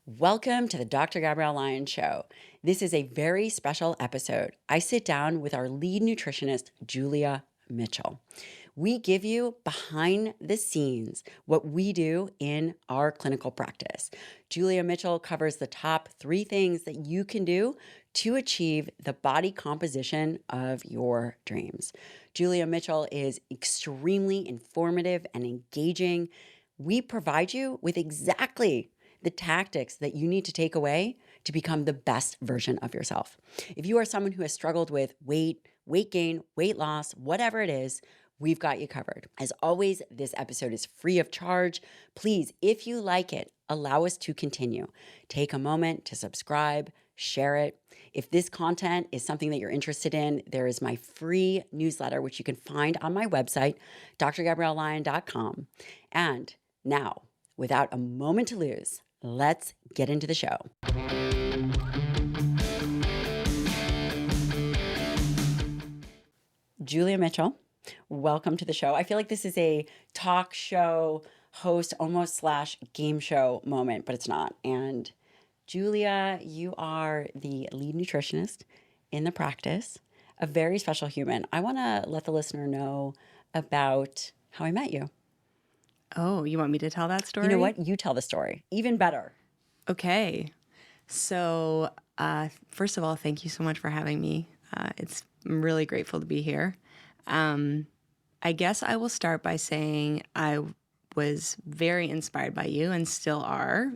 Welcome to the Dr. Gabrielle Lyon Show. This is a very special episode. I sit down with our lead nutritionist, Julia Mitchell. We give you behind the scenes what we do in our clinical practice. Julia Mitchell covers the top 3 things that you can do to achieve the body composition of your dreams. Julia Mitchell is extremely informative and engaging. We provide you with exactly the tactics that you need to take away to become the best version of yourself. If you are someone who has struggled with weight gain, weight loss, whatever it is, we've got you covered. As always, this episode is free of charge. Please, if you like it, allow us to continue. Take a moment to subscribe, share it. If this content is something that you're interested in, there is my free newsletter, which you can find on my website, drgabriellelyon.com. And now, without a moment to lose, let's get into the show. Julia Mitchell, welcome to the show. I feel like this is a talk show host, almost / game show moment, but it's not. And Julia, you are the lead nutritionist in the practice, a very special human. I want to let the listener know about how I met you. Oh, you want me to tell that story? You know what? You tell the story. Even better. Okay. So, first of all, thank you so much for having me. I'm really grateful to be here. I guess I will start by saying I was very inspired by you and still are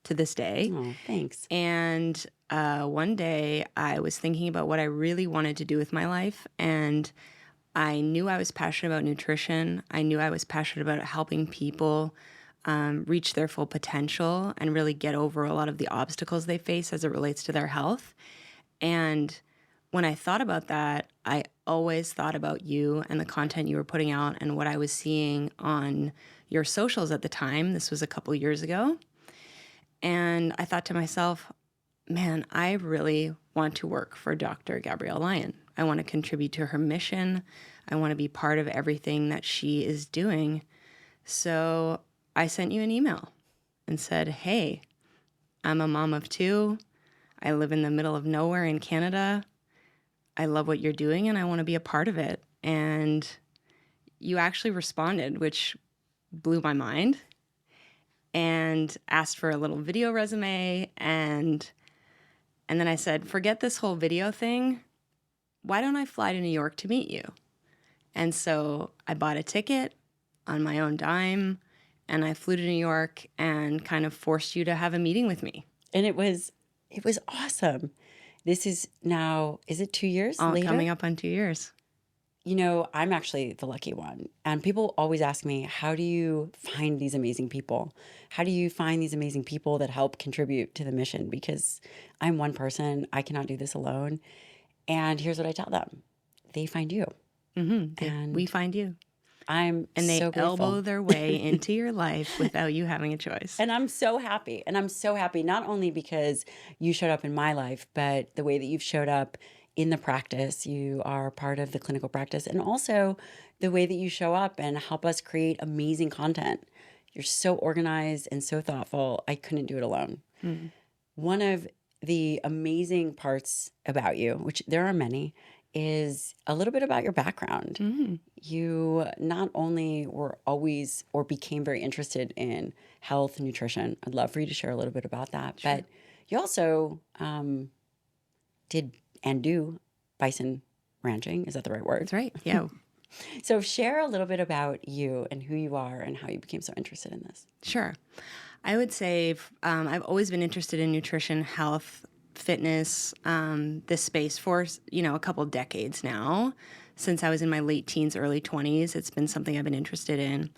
to this day. Oh, thanks. And one day I was thinking about what I really wanted to do with my life, and I knew I was passionate about nutrition. I knew I was passionate about helping people reach their full potential and really get over a lot of the obstacles they face as it relates to their health. And when I thought about that, I always thought about you and the content you were putting out and what I was seeing on your socials at the time. This was a couple years ago. And I thought to myself, man, I really want to work for Dr. Gabrielle Lyon. I want to contribute to her mission. I want to be part of everything that she is doing. So I sent you an email and said, hey, I'm a mom of 2. I live in the middle of nowhere in Canada. I love what you're doing and I want to be a part of it. And you actually responded, which blew my mind, and asked for a little video resume. And then I said, forget this whole video thing. Why don't I fly to New York to meet you? And so I bought a ticket on my own dime and I flew to New York and kind of forced you to have a meeting with me. And it was awesome. This is now, is it 2 years later? Coming up on 2 years. You know, I'm actually the lucky one. And people always ask me, how do you find these amazing people? How do you find these amazing people that help contribute to the mission? Because I'm one person. I cannot do this alone. And here's what I tell them. They find you. Mm-hmm. And we find you. And they so grateful. Elbow their way into your life without you having a choice. And I'm so happy. And I'm so happy not only because you showed up in my life, but the way that you've showed up in the practice. You are part of the clinical practice, and also the way that you show up and help us create amazing content. You're so organized and so thoughtful. I couldn't do it alone. Mm. One of the amazing parts about you, which there are many, is a little bit about your background. Mm-hmm. You not only were always or became very interested in health and nutrition. I'd love for you to share a little bit about that. Sure. But you also did and do bison ranching. Is that the right word? That's right. Yeah. So share a little bit about you and who you are and how you became so interested in this. Sure. I would say I've always been interested in nutrition, health, fitness, this space for, a couple of decades now. Since I was in my late teens, early 20s, it's been something I've been interested in.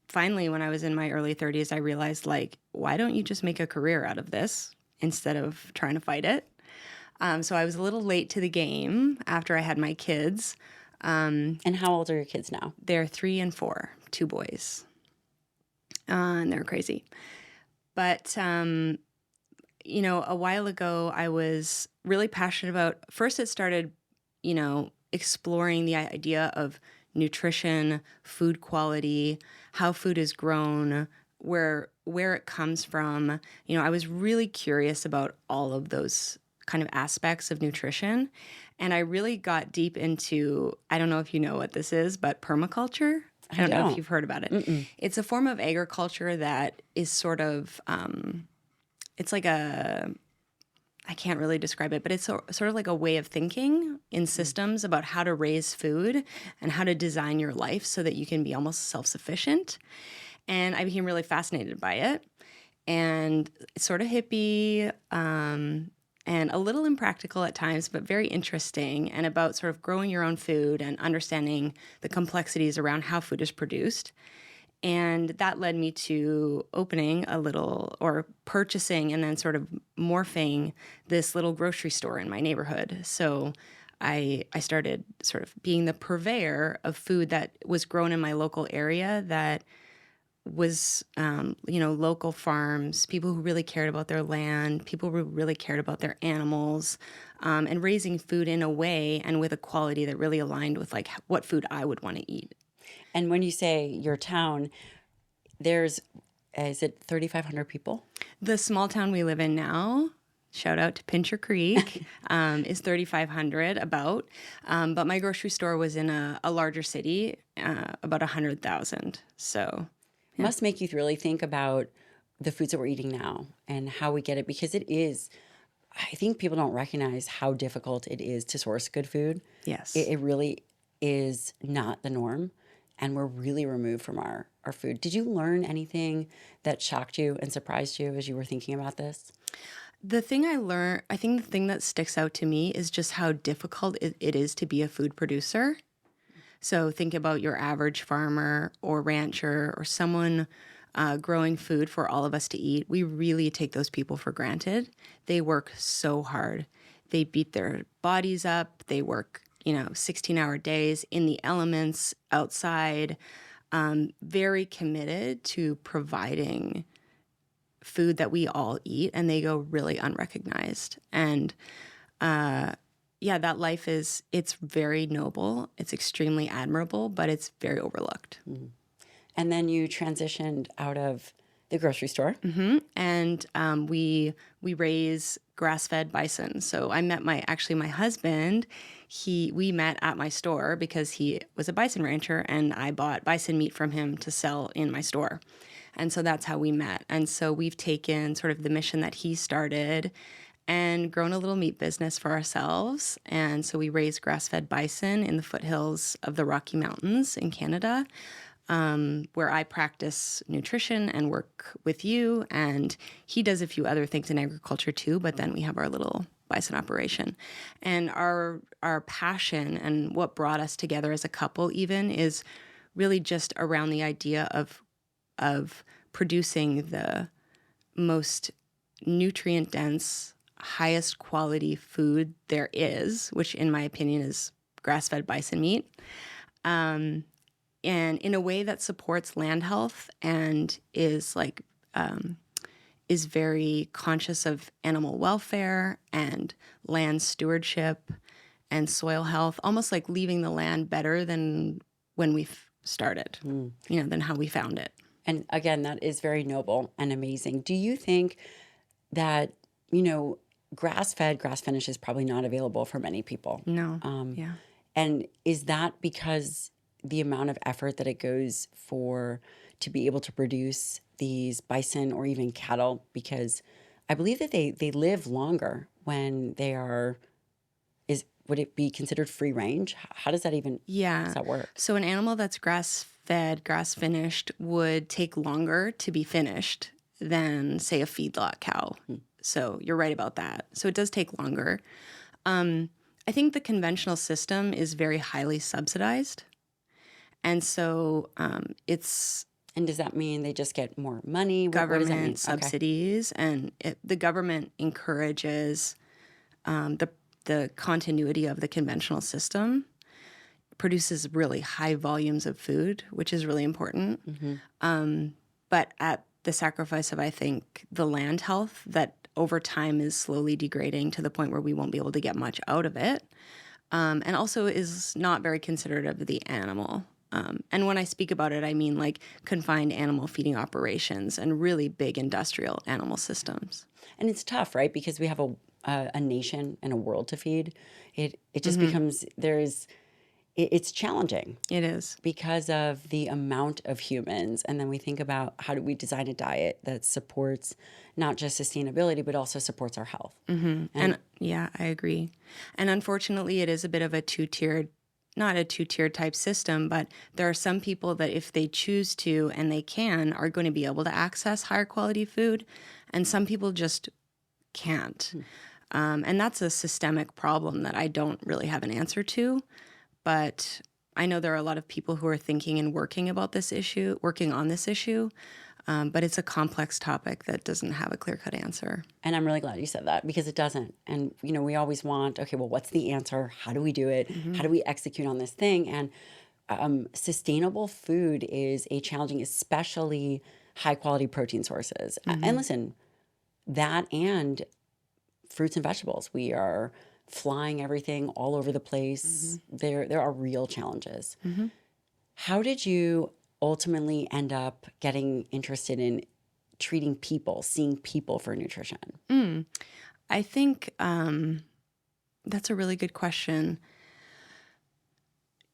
Finally, when I was in my early 30s, I realized, why don't you just make a career out of this instead of trying to fight it? So I was a little late to the game after I had my kids. And how old are your kids now? They're 3 and 4, 2 boys. And they're crazy. But, a while ago, I was really passionate about, first it started, exploring the idea of nutrition, food quality, how food is grown, where it comes from. I was really curious about all of those kind of aspects of nutrition. And I really got deep into, I don't know if you know what this is, but permaculture. I don't know if you've heard about it. Mm-mm. It's a form of agriculture that is sort of, it's like I can't really describe it, but it's sort of like a way of thinking in systems about how to raise food and how to design your life so that you can be almost self-sufficient. And I became really fascinated by it. And it's sort of hippie, and a little impractical at times, but very interesting, and about sort of growing your own food and understanding the complexities around how food is produced. And that led me to opening a little, or purchasing and then sort of morphing this little grocery store in my neighborhood. So I started sort of being the purveyor of food that was grown in my local area that was, local farms, people who really cared about their land, people who really cared about their animals, and raising food in a way and with a quality that really aligned with like what food I would want to eat. And when you say your town, is it 3,500 people? The small town we live in now, shout out to Pincher Creek, is 3,500 about. But my grocery store was in a larger city, about 100,000. So Must make you really think about the foods that we're eating now and how we get it, because I think people don't recognize how difficult it is to source good food. yes. It really is not the norm, and we're really removed from our food. Did you learn anything that shocked you and surprised you as you were thinking about this? The thing I learned, I think the thing that sticks out to me is just how difficult it is to be a food producer. So think about your average farmer or rancher or someone growing food for all of us to eat. We really take those people for granted. They work so hard. They beat their bodies up. They work, 16-hour days in the elements, outside, very committed to providing food that we all eat, and they go really unrecognized. And that life it's very noble, it's extremely admirable, but it's very overlooked. And then you transitioned out of the grocery store. And we raise grass-fed bison. So I met my husband. We met at my store because he was a bison rancher, and I bought bison meat from him to sell in my store. And so that's how we met. And so we've taken sort of the mission that he started and grown a little meat business for ourselves. And so we raise grass-fed bison in the foothills of the Rocky Mountains in Canada, where I practice nutrition and work with you. And he does a few other things in agriculture too, but then we have our little bison operation. And our passion and what brought us together as a couple even is really just around the idea of producing the most nutrient-dense, highest quality food there is, which in my opinion is grass-fed bison meat, and in a way that supports land health and is very conscious of animal welfare and land stewardship and soil health, almost like leaving the land better than when we started, than how we found it. And again, that is very noble and amazing. Do you think that, grass-fed, grass-finished is probably not available for many people? No. Yeah. And is that because the amount of effort that it goes to be able to produce these bison or even cattle? Because I believe that they live longer when they are, would it be considered free range? How does that how does that work? So an animal that's grass-fed, grass-finished would take longer to be finished than, say, a feedlot cow. So you're right about that. So it does take longer. I think the conventional system is very highly subsidized. And so it's... And does that mean they just get more money? Government what does that mean? subsidies, and the government encourages the continuity of the conventional system, produces really high volumes of food, which is really important. But at the sacrifice of, I think, the land health that over time is slowly degrading to the point where we won't be able to get much out of it. And also is not very considerate of the animal. And when I speak about it, I mean like confined animal feeding operations and really big industrial animal systems. And it's tough, right? Because we have a nation and a world to feed. It just becomes it's challenging It is. because of the amount of humans. And then we think about how do we design a diet that supports not just sustainability, but also supports our health. And yeah, I agree. And unfortunately, it is a bit of a two-tiered, not a two-tiered type system, but there are some people that if they choose to and they can, are going to be able to access higher quality food. And some people just can't. And that's a systemic problem that I don't really have an answer to. But I know there are a lot of people who are thinking and working on this issue. But it's a complex topic that doesn't have a clear-cut answer. And I'm really glad you said that because it doesn't. And, we always want, okay, well, what's the answer? How do we do it? How do we execute on this thing? And sustainable food is a challenging, especially high quality protein sources. And listen, that and fruits and vegetables. We are flying everything all over the place. There are real challenges. How did you ultimately end up getting interested in treating people, seeing people for nutrition? I think that's a really good question.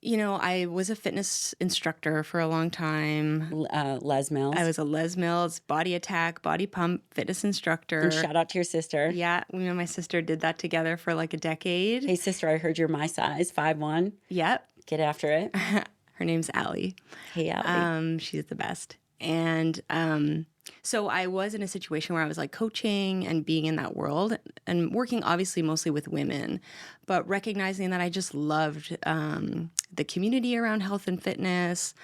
I was a fitness instructor for a long time. Les Mills. I was a Les Mills body attack, body pump fitness instructor. And shout out to your sister. Yeah, me and my sister did that together for like a decade. Hey, sister, I heard you're my size, 5'1". Yep. Get after it. Her name's Allie. Hey, Allie. She's the best. And so I was in a situation where I was like coaching and being in that world and working obviously mostly with women, but recognizing that I just loved the community around health and fitness.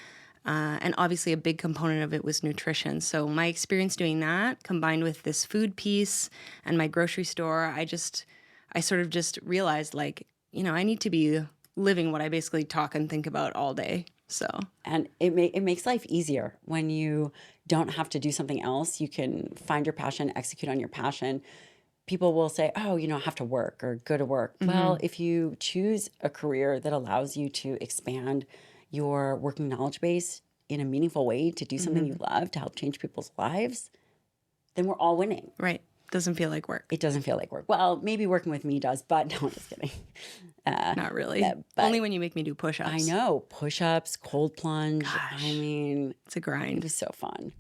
And obviously a big component of it was nutrition. So my experience doing that combined with this food piece and my grocery store, I sort of just realized like, I need to be living what I basically talk and think about all day. So, and it makes life easier when you don't have to do something else. You can find your passion, execute on your passion. People will say, oh, I have to work or go to work. Well, if you choose a career that allows you to expand your working knowledge base in a meaningful way to do something you love to help change people's lives, then we're all winning. Right. Doesn't feel like work. It doesn't feel like work. Well, maybe working with me does, but no, I'm just kidding. Not really. But only when you make me do push-ups. I know. Push-ups, cold plunge. Gosh, I mean, it's a grind. It was so fun.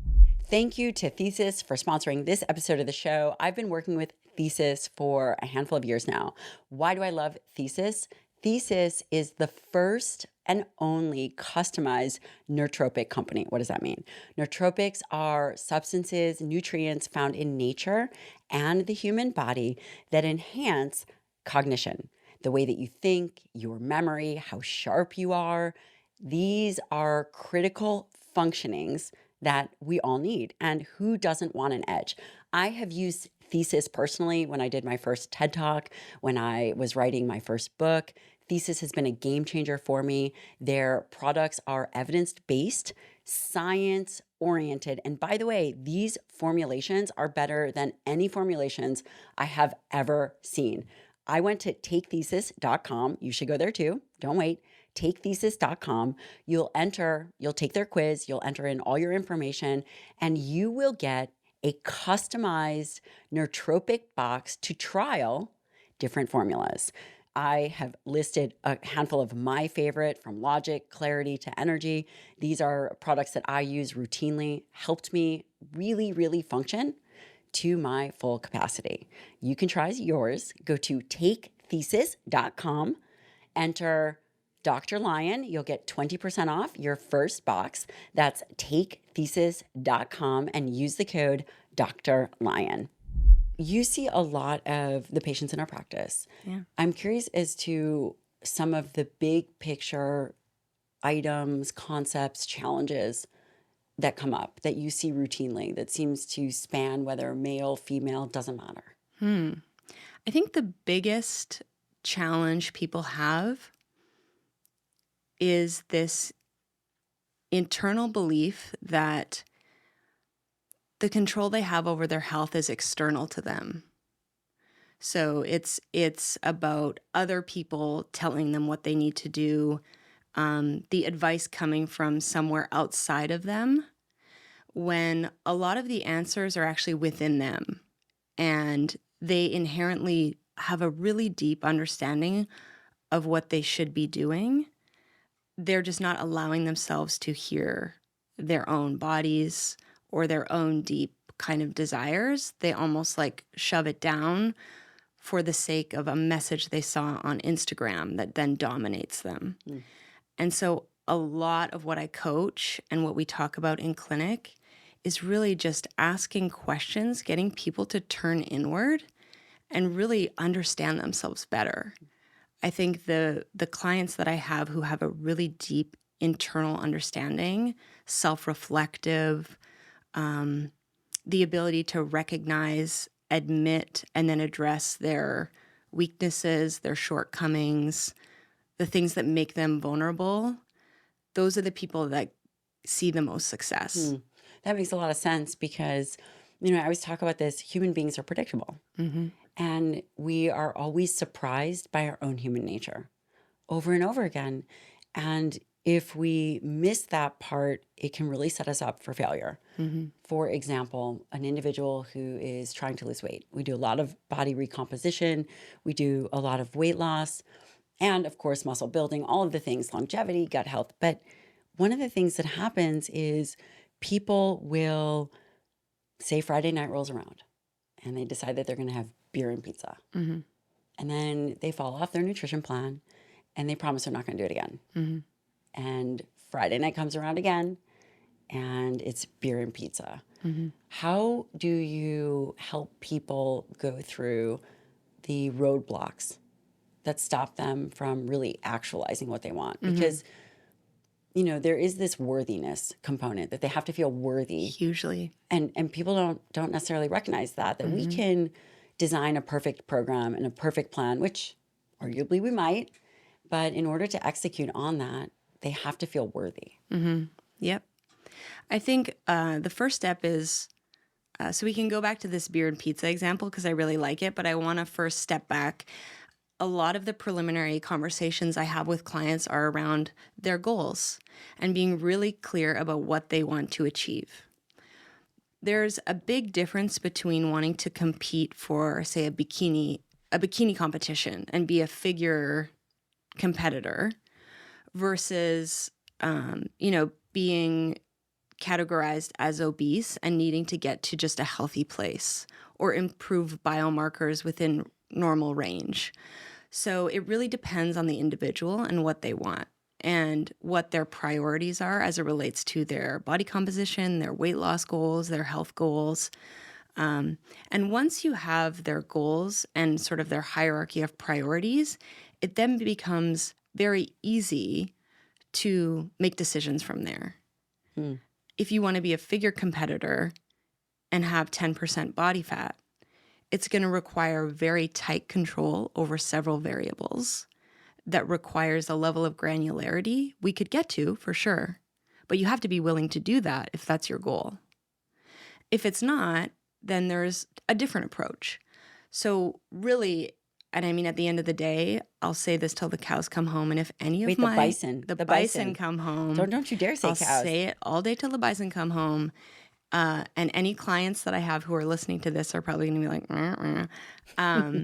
Thank you to Thesis for sponsoring this episode of the show. I've been working with Thesis for a handful of years now. Why do I love Thesis? Thesis is the first and only customized nootropic company. What does that mean? Nootropics are substances, nutrients found in nature and the human body that enhance cognition, the way that you think, your memory, how sharp you are. These are critical functionings that we all need. And who doesn't want an edge? I have used Thesis personally when I did my first TED Talk, when I was writing my first book. Thesis has been a game changer for me. Their products are evidence-based, science-oriented. And by the way, these formulations are better than any formulations I have ever seen. I went to takethesis.com. You should go there too. Don't wait. Takethesis.com. You'll take their quiz, you'll enter in all your information, and you will get a customized nootropic box to trial different formulas. I have listed a handful of my favorite, from Logic, Clarity to Energy. These are products that I use routinely, helped me really, really function to my full capacity. You can try yours. Go to takethesis.com, enter Dr. Lyon. You'll get 20% off your first box. That's takethesis.com and use the code Dr. Lyon. You see a lot of the patients in our practice. Yeah. I'm curious as to some of the big picture items, concepts, challenges that come up that you see routinely that seems to span whether male, female, doesn't matter. I think the biggest challenge people have is this internal belief that the control they have over their health is external to them. So it's about other people telling them what they need to do, the advice coming from somewhere outside of them, when a lot of the answers are actually within them and they inherently have a really deep understanding of what they should be doing. They're just not allowing themselves to hear their own bodies or their own deep kind of desires. They almost like shove it down for the sake of a message they saw on Instagram that then dominates them. Mm. And so a lot of what I coach and what we talk about in clinic is really just asking questions, getting people to turn inward and really understand themselves better. I think the clients that I have who have a really deep internal understanding, self-reflective, the ability to recognize, admit, and then address their weaknesses, their shortcomings, the things that make them vulnerable, those are the people that see the most success. That makes a lot of sense because, I always talk about this, human beings are predictable. Mm-hmm. And we are always surprised by our own human nature over and over again. And if we miss that part, it can really set us up for failure. Mm-hmm. For example, an individual who is trying to lose weight. We do a lot of body recomposition. We do a lot of weight loss. And of course, muscle building, all of the things, longevity, gut health. But one of the things that happens is people will say Friday night rolls around and they decide that they're going to have beer and pizza. Mm-hmm. And then they fall off their nutrition plan and they promise they're not going to do it again. Mm-hmm. And Friday night comes around again and it's beer and pizza. Mm-hmm. How do you help people go through the roadblocks that stop them from really actualizing what they want? Mm-hmm. Because there is this worthiness component that they have to feel worthy. Hugely. And people don't necessarily recognize that mm-hmm. we can design a perfect program and a perfect plan, which arguably we might, but in order to execute on that, they have to feel worthy. Mm-hmm. Yep. I think the first step is, so we can go back to this beer and pizza example because I really like it, but I want to first step back. A lot of the preliminary conversations I have with clients are around their goals and being really clear about what they want to achieve. There's a big difference between wanting to compete for, say, a bikini competition and be a figure competitor versus, being categorized as obese and needing to get to just a healthy place or improve biomarkers within normal range. So it really depends on the individual and what they want and what their priorities are as it relates to their body composition, their weight loss goals, their health goals. And once you have their goals and sort of their hierarchy of priorities, it then becomes very easy to make decisions from there. If you want to be a figure competitor and have 10% body fat, it's going to require very tight control over several variables that requires a level of granularity we could get to for sure, but you have to be willing to do that if that's your goal. If it's not, then there's a different approach. So really, and I mean, at the end of the day, I'll say this till the cows come home. And if any of the bison come home, don't you dare say I'll cows. Say it all day till the bison come home. And any clients that I have who are listening to this are probably going to be like, "Rah, rah."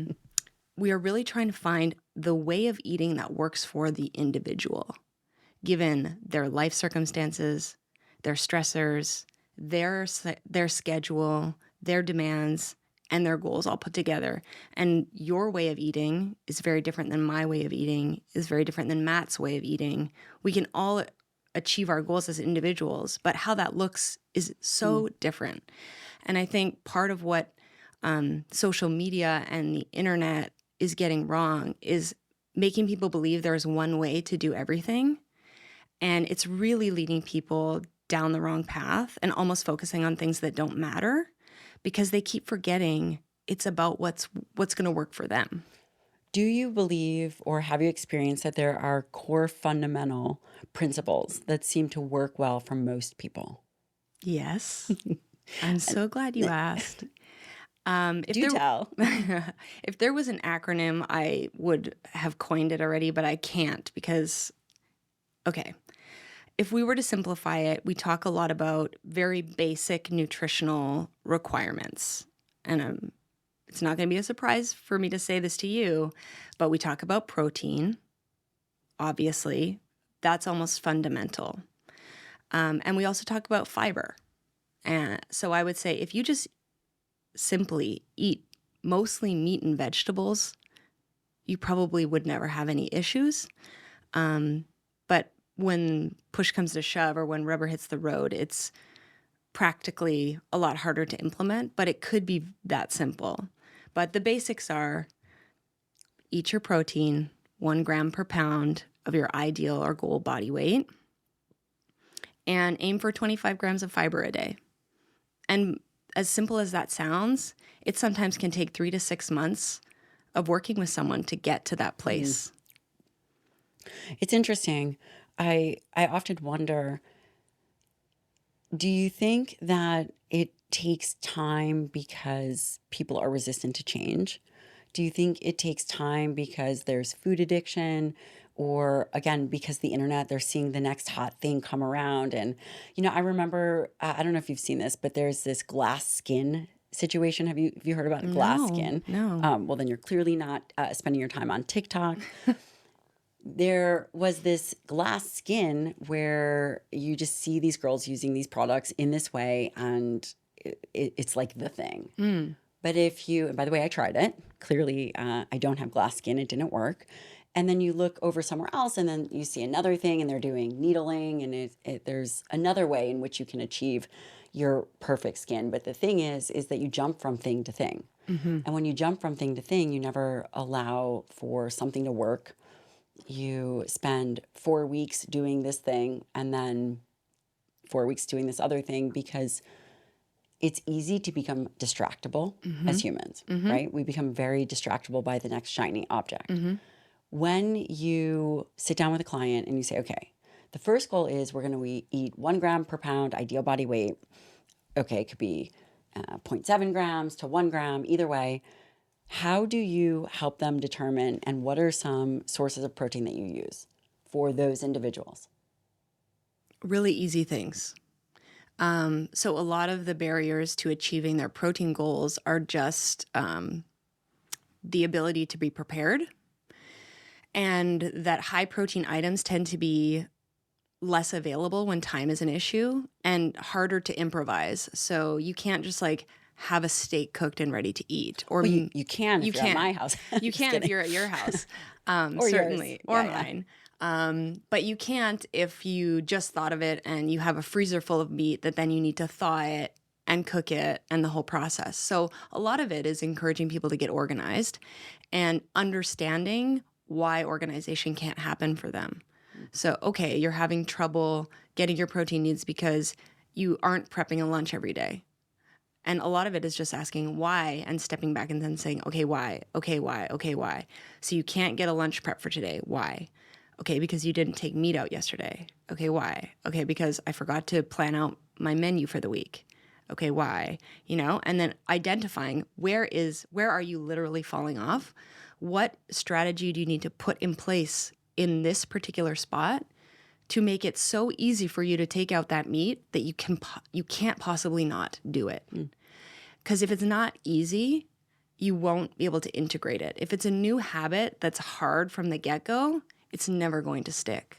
We are really trying to find the way of eating that works for the individual, given their life circumstances, their stressors, their schedule, their demands, and their goals all put together. And your way of eating is very different than my way of eating, is very different than Matt's way of eating. We can all achieve our goals as individuals, but how that looks is so different. And I think part of what social media and the internet is getting wrong is making people believe there's one way to do everything. And it's really leading people down the wrong path and almost focusing on things that don't matter because they keep forgetting it's about what's going to work for them. Do you believe or have you experienced that there are core fundamental principles that seem to work well for most people? Yes. I'm so glad you asked. Tell. If there was an acronym, I would have coined it already, but I can't because Okay. If we were to simplify it, we talk a lot about very basic nutritional requirements. And it's not going to be a surprise for me to say this to you, but we talk about protein, obviously. That's almost fundamental. And we also talk about fiber. And so I would say if you just simply eat mostly meat and vegetables, you probably would never have any issues. But when push comes to shove or when rubber hits the road, it's practically a lot harder to implement, but it could be that simple. But the basics are eat your protein, 1 gram per pound of your ideal or goal body weight, and aim for 25 grams of fiber a day. And as simple as that sounds, it sometimes can take 3 to 6 months of working with someone to get to that place. It's interesting. I often wonder, do you think that it takes time because people are resistant to change? Do you think it takes time because there's food addiction, or again, because the internet, they're seeing the next hot thing come around? And, I remember, I don't know if you've seen this, but there's this glass skin situation. Have you heard about glass skin? No. Well, then you're clearly not spending your time on TikTok. There was this glass skin where you just see these girls using these products in this way, and it's like the thing. But and by the way, I tried it. Clearly, I don't have glass skin. It didn't work. And then you look over somewhere else, and then you see another thing, and they're doing needling, and there's another way in which you can achieve your perfect skin. But the thing is that you jump from thing to thing. And when you jump from thing to thing, you never allow for something to work. You spend 4 weeks doing this thing and then 4 weeks doing this other thing, because it's easy to become distractible as humans, right? We become very distractible by the next shiny object. When you sit down with a client and you say, okay, the first goal is we're going to eat 1 gram per pound ideal body weight. Okay, it could be 0.7 grams to 1 gram, either way. How do you help them determine, and what are some sources of protein that you use for those individuals? Really easy things. So a lot of the barriers to achieving their protein goals are just the ability to be prepared, and that high protein items tend to be less available when time is an issue and harder to improvise. So you can't just like have a steak cooked and ready to eat. Or Well, you can if you're at my house. You Just can if kidding. you're at your house, Or certainly, yours. or Yeah, yeah. mine. But you can't if you just thought of it and you have a freezer full of meat that then you need to thaw it and cook it and the whole process. So a lot of it is encouraging people to get organized and understanding why organization can't happen for them. So, okay, you're having trouble getting your protein needs because you aren't prepping a lunch every day. And a lot of it is just asking why and stepping back and then saying, okay, why? Okay, why? Okay, why? So you can't get a lunch prep for today. Why? Okay, because you didn't take meat out yesterday. Okay, why? Okay, because I forgot to plan out my menu for the week. Okay, why? And then identifying where are you literally falling off? What strategy do you need to put in place in this particular spot to make it so easy for you to take out that meat that you can't possibly not do it? Because if it's not easy, you won't be able to integrate it. If it's a new habit that's hard from the get-go, it's never going to stick.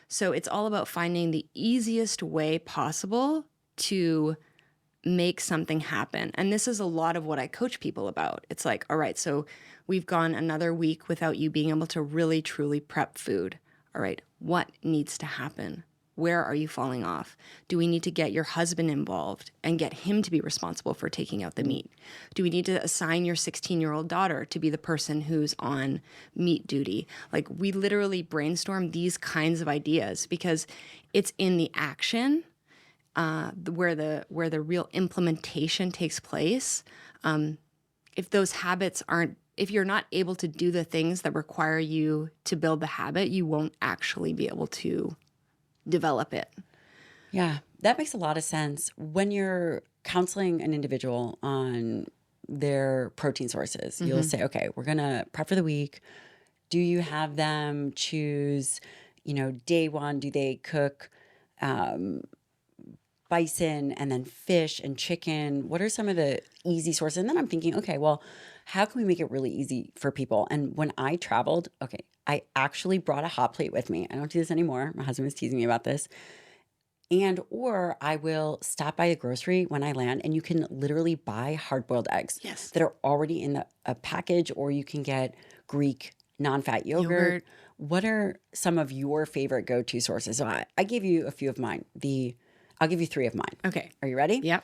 So it's all about finding the easiest way possible to make something happen. And this is a lot of what I coach people about. It's like, all right, so we've gone another week without you being able to really, truly prep food. All right, what needs to happen? Where are you falling off? Do we need to get your husband involved and get him to be responsible for taking out the meat? Do we need to assign your 16-year-old daughter to be the person who's on meat duty? Like, we literally brainstorm these kinds of ideas because it's in the action where the real implementation takes place. If those habits if you're not able to do the things that require you to build the habit, you won't actually be able to develop it. Yeah, that makes a lot of sense. When you're counseling an individual on their protein sources, you'll say, okay, we're going to prep for the week. Do you have them choose, day one, do they cook bison and then fish and chicken? What are some of the easy sources? And then I'm thinking, okay, well, how can we make it really easy for people? And when I traveled, okay, I actually brought a hot plate with me. I don't do this anymore. My husband was teasing me about this. And or I will stop by a grocery when I land, and you can literally buy hard-boiled eggs Yes. that are already in a package, or you can get Greek non-fat yogurt. What are some of your favorite go-to sources? So I gave you a few of mine. I'll give you three of mine. Okay. Are you ready? Yep.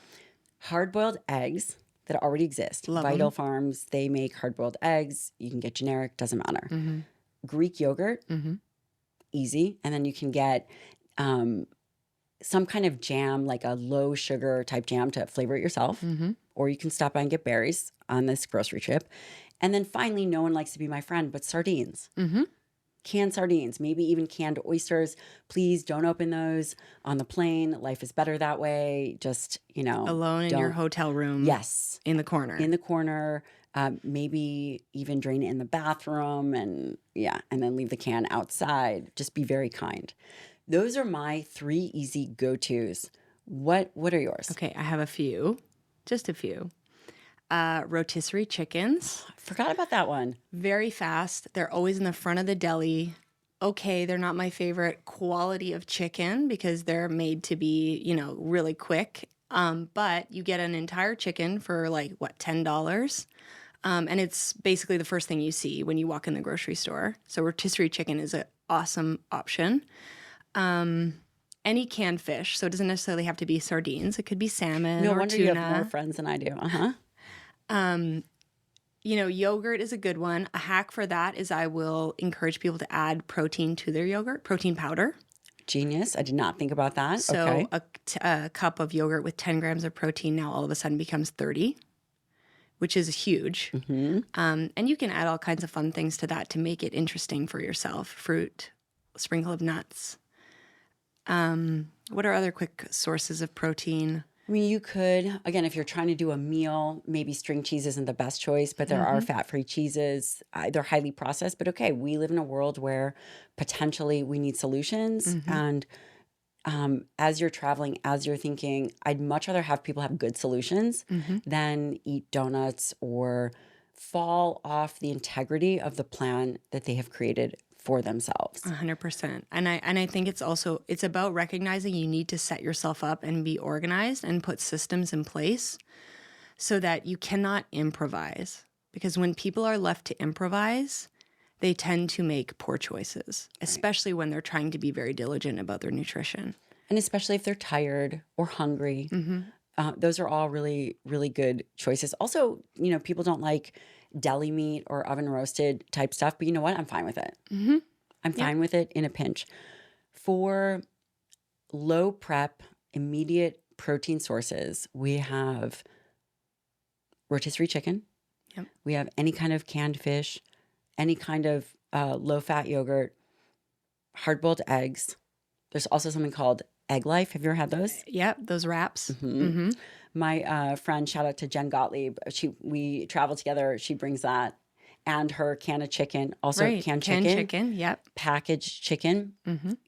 Hard-boiled eggs that already exist. Love Vital 'em. Farms, they make hard-boiled eggs. You can get generic, doesn't matter. Greek yogurt, easy. And then you can get some kind of jam, like a low sugar type jam to flavor it yourself. Or you can stop by and get berries on this grocery trip. And then finally, no one likes to be my friend, but sardines. Canned sardines, maybe even canned oysters. Please don't open those on the plane. Life is better that way. Just, Alone in your hotel room. Yes. In the corner. In the corner. Maybe even drain it in the bathroom and then leave the can outside. Just be very kind. Those are my three easy go-tos. What are yours? Okay, I have a few. Just a few. Rotisserie chickens. I forgot about that one. Very fast. They're always in the front of the deli. Okay, they're not my favorite quality of chicken because they're made to be, really quick. But you get an entire chicken for $10? And it's basically the first thing you see when you walk in the grocery store. So rotisserie chicken is an awesome option. Any canned fish, so it doesn't necessarily have to be sardines. It could be salmon No or wonder tuna. you have more friends than I do. Yogurt is a good one. A hack for that is I will encourage people to add protein to their yogurt, protein powder. Genius. I did not think about that. So okay. a cup of yogurt with 10 grams of protein now all of a sudden becomes 30, which is huge. And you can add all kinds of fun things to that to make it interesting for yourself. Fruit, a sprinkle of nuts. What are other quick sources of protein? I mean, you could, again, if you're trying to do a meal, maybe string cheese isn't the best choice, but there are fat-free cheeses. They're highly processed, but okay, we live in a world where potentially we need solutions. And as you're traveling, as you're thinking, I'd much rather have people have good solutions than eat donuts or fall off the integrity of the plan that they have created for themselves. 100%. And I think it's about recognizing you need to set yourself up and be organized and put systems in place so that you cannot improvise. Because when people are left to improvise, they tend to make poor choices, especially when they're trying to be very diligent about their nutrition. And especially if they're tired or hungry. Those are all really, really good choices. Also, people don't like deli meat or oven roasted type stuff, but you know what? I'm fine with it. I'm fine with it in a pinch. For low prep, immediate protein sources, we have rotisserie chicken. Yep. We have any kind of canned fish, any kind of low fat yogurt, hard boiled eggs. There's also something called Egg Life. Have you ever had those? Yep, those wraps. My friend, shout out to Jen Gottlieb. We travel together. She brings that and her can of chicken, also canned chicken. Yep. Packaged chicken.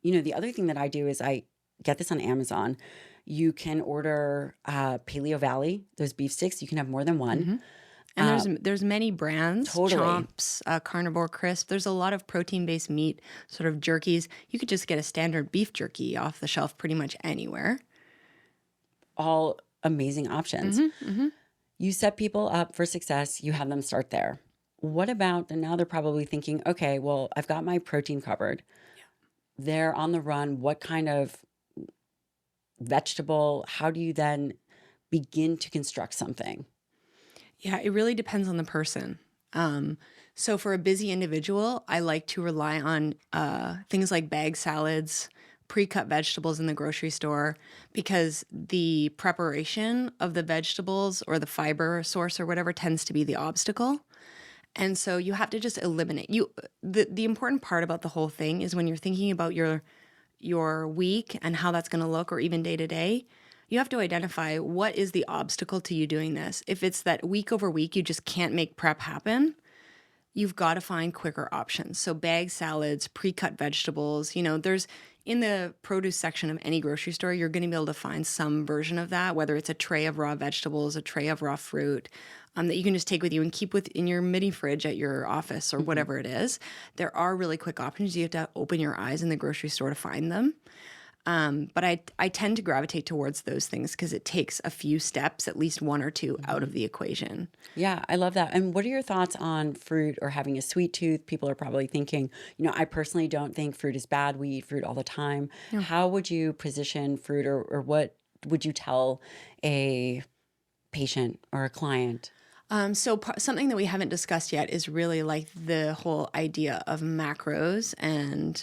The other thing that I do is I get this on Amazon. You can order Paleo Valley, those beef sticks. You can have more than one. And there's many brands, Totally. Chomps, Carnivore Crisp. There's a lot of protein-based meat sort of jerkies. You could just get a standard beef jerky off the shelf pretty much anywhere. All amazing options. You set people up for success. You have them start there. What about, and now they're probably thinking, okay, well, I've got my protein covered. They're on the run. What kind of vegetable, how do you then begin to construct something? Yeah, it really depends on the person. So for a busy individual, I like to rely on things like bag salads, pre-cut vegetables in the grocery store, because the preparation of the vegetables or the fiber source or whatever tends to be the obstacle. And so you have to just eliminate. The important part about the whole thing is when you're thinking about your week and how that's going to look, or even day to day, you have to identify what is the obstacle to you doing this. If it's that week over week you just can't make prep happen, you've got to find quicker options. So bag salads, pre-cut vegetables, there's in the produce section of any grocery store, you're going to be able to find some version of that, whether it's a tray of raw vegetables, a tray of raw fruit, that you can just take with you and keep in your mini fridge at your office or whatever it is. There are really quick options. You have to open your eyes in the grocery store to find them. But I tend to gravitate towards those things because it takes a few steps, at least one or two, out of the equation. Yeah, I love that. And what are your thoughts on fruit or having a sweet tooth? People are probably thinking, I personally don't think fruit is bad. We eat fruit all the time. Yeah. How would you position fruit, or what would you tell a patient or a client? So something that we haven't discussed yet is really like the whole idea of macros and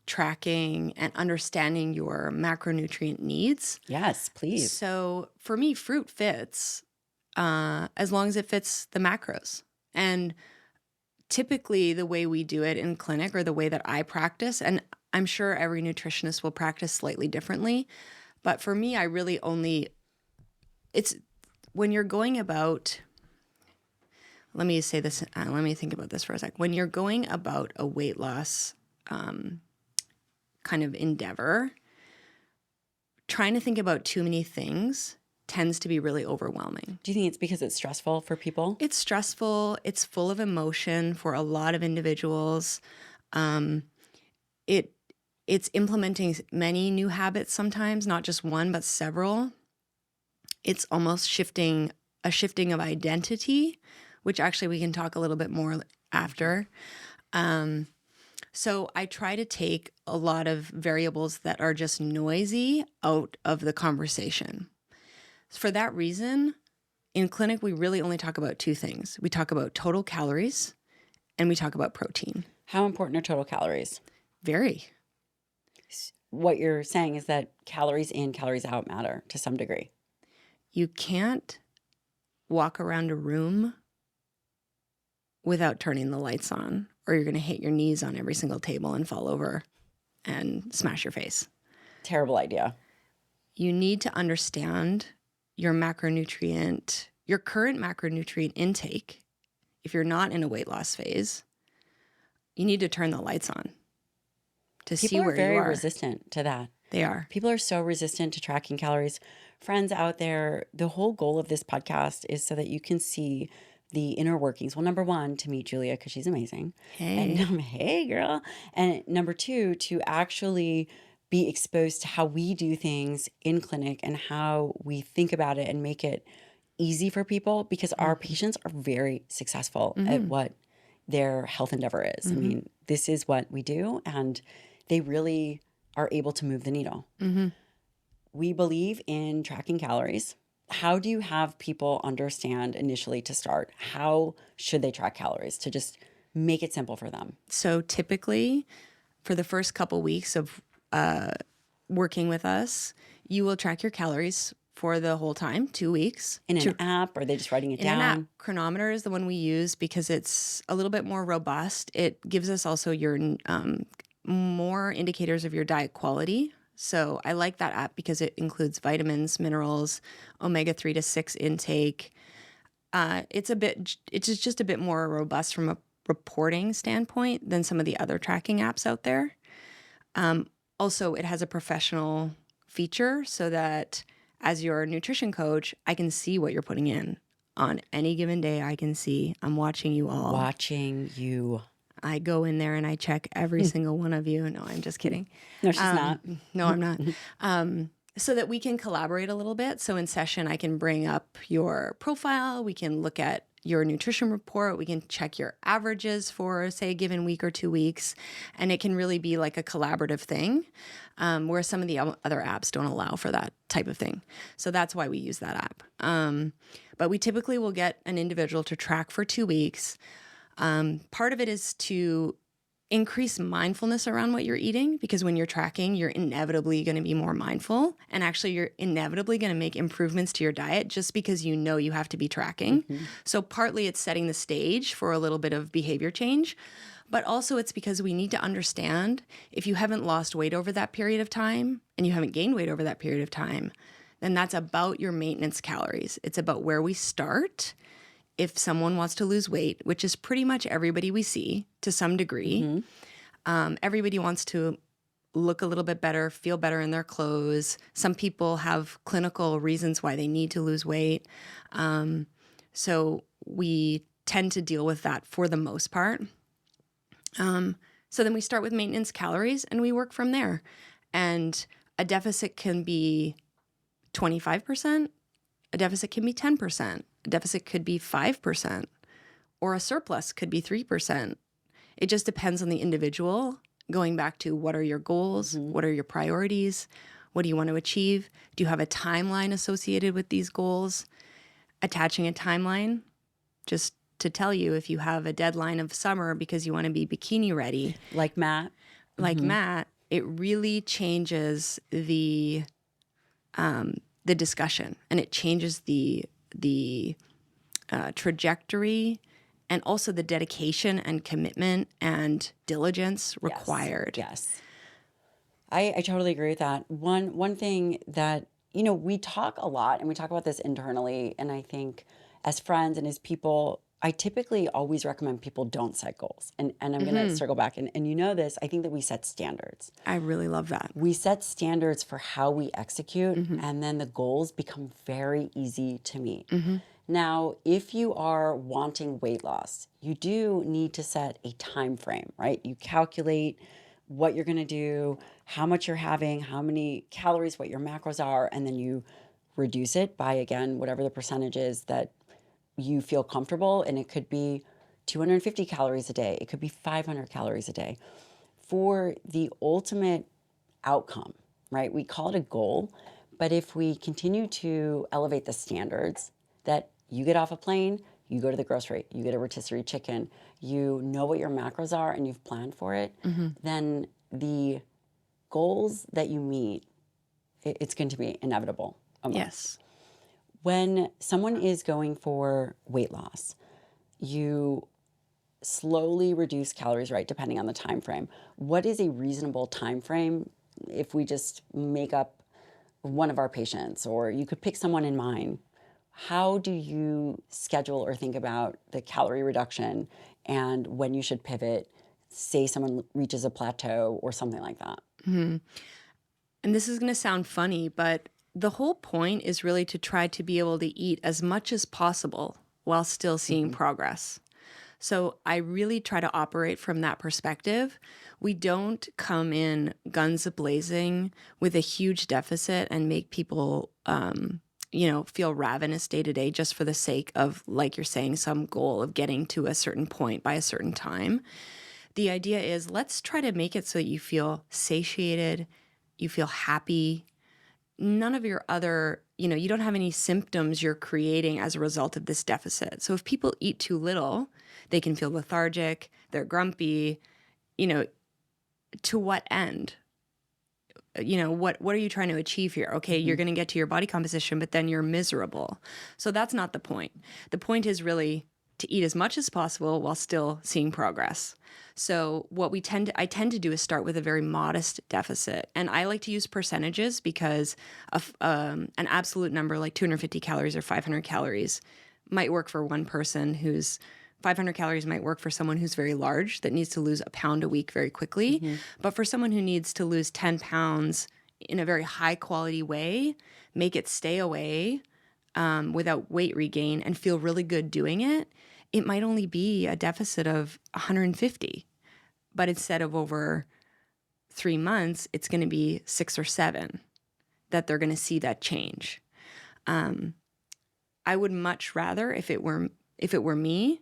tracking and understanding your macronutrient needs. Yes, please. So for me, fruit fits as long as it fits the macros. And typically the way we do it in clinic, or the way that I practice, and I'm sure every nutritionist will practice slightly differently, but for me, I really it's when you're going about... Let me say this. Let me think about this for a sec. When you're going about a weight loss kind of endeavor, trying to think about too many things tends to be really overwhelming. Do you think it's because it's stressful for people? It's stressful. It's full of emotion for a lot of individuals. It's implementing many new habits sometimes, not just one, but several. It's almost a shifting of identity, which actually we can talk a little bit more after. So I try to take a lot of variables that are just noisy out of the conversation. For that reason, in clinic, we really only talk about two things. We talk about total calories and we talk about protein. How important are total calories? Very. What you're saying is that calories in, calories out matter to some degree. You can't walk around a room without turning the lights on, or you're going to hit your knees on every single table and fall over and smash your face. Terrible idea. You need to understand your current macronutrient intake. If you're not in a weight loss phase, you need to turn the lights on to see where you are. People are very resistant to that. They are. People are so resistant to tracking calories. Friends out there, the whole goal of this podcast is so that you can see the inner workings. Well, number one, to meet Julia because she's amazing. Hey. And hey, girl. And number two, to actually be exposed to how we do things in clinic and how we think about it and make it easy for people, because our patients are very successful at what their health endeavor is. I mean, this is what we do, and they really are able to move the needle. We believe in tracking calories. How do you have people understand initially to start? How should they track calories to just make it simple for them? So typically, for the first couple weeks of working with us, you will track your calories for the whole time, 2 weeks. In an app, or are they just writing it down? An app. Chronometer is the one we use because it's a little bit more robust. It gives us also your more indicators of your diet quality. So I like that app because it includes vitamins, minerals, omega-3 to 6 intake. It's just a bit more robust from a reporting standpoint than some of the other tracking apps out there. Also, it has a professional feature so that as your nutrition coach, I can see what you're putting in. On any given day, I can see. I'm watching you all. Watching you. I go in there and I check every single one of you. No, I'm just kidding. No, she's not. No, I'm not. So that we can collaborate a little bit. So in session, I can bring up your profile. We can look at your nutrition report. We can check your averages for, say, a given week or 2 weeks. And it can really be like a collaborative thing, where some of the other apps don't allow for that type of thing. So that's why we use that app. But we typically will get an individual to track for 2 weeks. Part of it is to increase mindfulness around what you're eating, because when you're tracking, you're inevitably going to be more mindful, and actually you're inevitably going to make improvements to your diet just because you know you have to be tracking. So partly it's setting the stage for a little bit of behavior change, but also it's because we need to understand if you haven't lost weight over that period of time and you haven't gained weight over that period of time, then that's about your maintenance calories. It's about where we start. if someone wants to lose weight, which is pretty much everybody we see to some degree, everybody wants to look a little bit better, feel better in their clothes. Some people have clinical reasons why they need to lose weight. So we tend to deal with that for the most part. So then we start with maintenance calories and we work from there. And a deficit can be 25%, a deficit can be 10%, a deficit could be 5%, or a surplus could be 3%. It just depends on the individual. Going back to what are your goals? What are your priorities? What do you want to achieve? Do you have a timeline associated with these goals? Attaching a timeline, just to tell you, if you have a deadline of summer because you want to be bikini ready, Like Matt. it really changes the discussion, and it changes the trajectory, and also the dedication and commitment and diligence required. Yes. I totally agree with that. One thing that, we talk a lot and we talk about this internally, and I think as friends and as people, I typically always recommend people don't set goals. And I'm going to circle back. And you know this, I think that we set standards. I really love that. We set standards for how we execute, and then the goals become very easy to meet. Now, if you are wanting weight loss, you do need to set a time frame, right? You calculate what you're going to do, how much you're having, how many calories, what your macros are, and then you reduce it by, again, whatever the percentage is that you feel comfortable. And it could be 250 calories a day. It could be 500 calories a day. For the ultimate outcome, right? We call it a goal, but if we continue to elevate the standards, that you get off a plane, you go to the grocery, you get a rotisserie chicken, you know what your macros are and you've planned for it, then the goals that you meet, it's going to be inevitable. Yes. When someone is going for weight loss, you slowly reduce calories, right, depending on the time frame. What is a reasonable time frame if we just make up one of our patients, or you could pick someone in mind? How do you schedule or think about the calorie reduction and when you should pivot, say someone reaches a plateau or something like that? And this is going to sound funny, but the whole point is really to try to be able to eat as much as possible while still seeing progress. So I really try to operate from that perspective. We don't come in guns a-blazing with a huge deficit and make people, feel ravenous day to day just for the sake of, like you're saying, some goal of getting to a certain point by a certain time. The idea is, let's try to make it so that you feel satiated, you feel happy. None of your other, you don't have any symptoms you're creating as a result of this deficit. So if people eat too little, they can feel lethargic, they're grumpy, to what end? What are you trying to achieve here? Okay, you're going to get to your body composition, but then you're miserable. So that's not the point. The point is really to eat as much as possible while still seeing progress. So what I tend to do is start with a very modest deficit. And I like to use percentages because an absolute number like 250 calories or 500 calories might work for one person who's 500 calories might work for someone who's very large that needs to lose a pound a week very quickly. But for someone who needs to lose 10 pounds in a very high quality way, make it stay away without weight regain and feel really good doing it, it might only be a deficit of 150. But instead of over 3 months, it's going to be 6 or 7 that they're going to see that change. I would much rather, if it were me,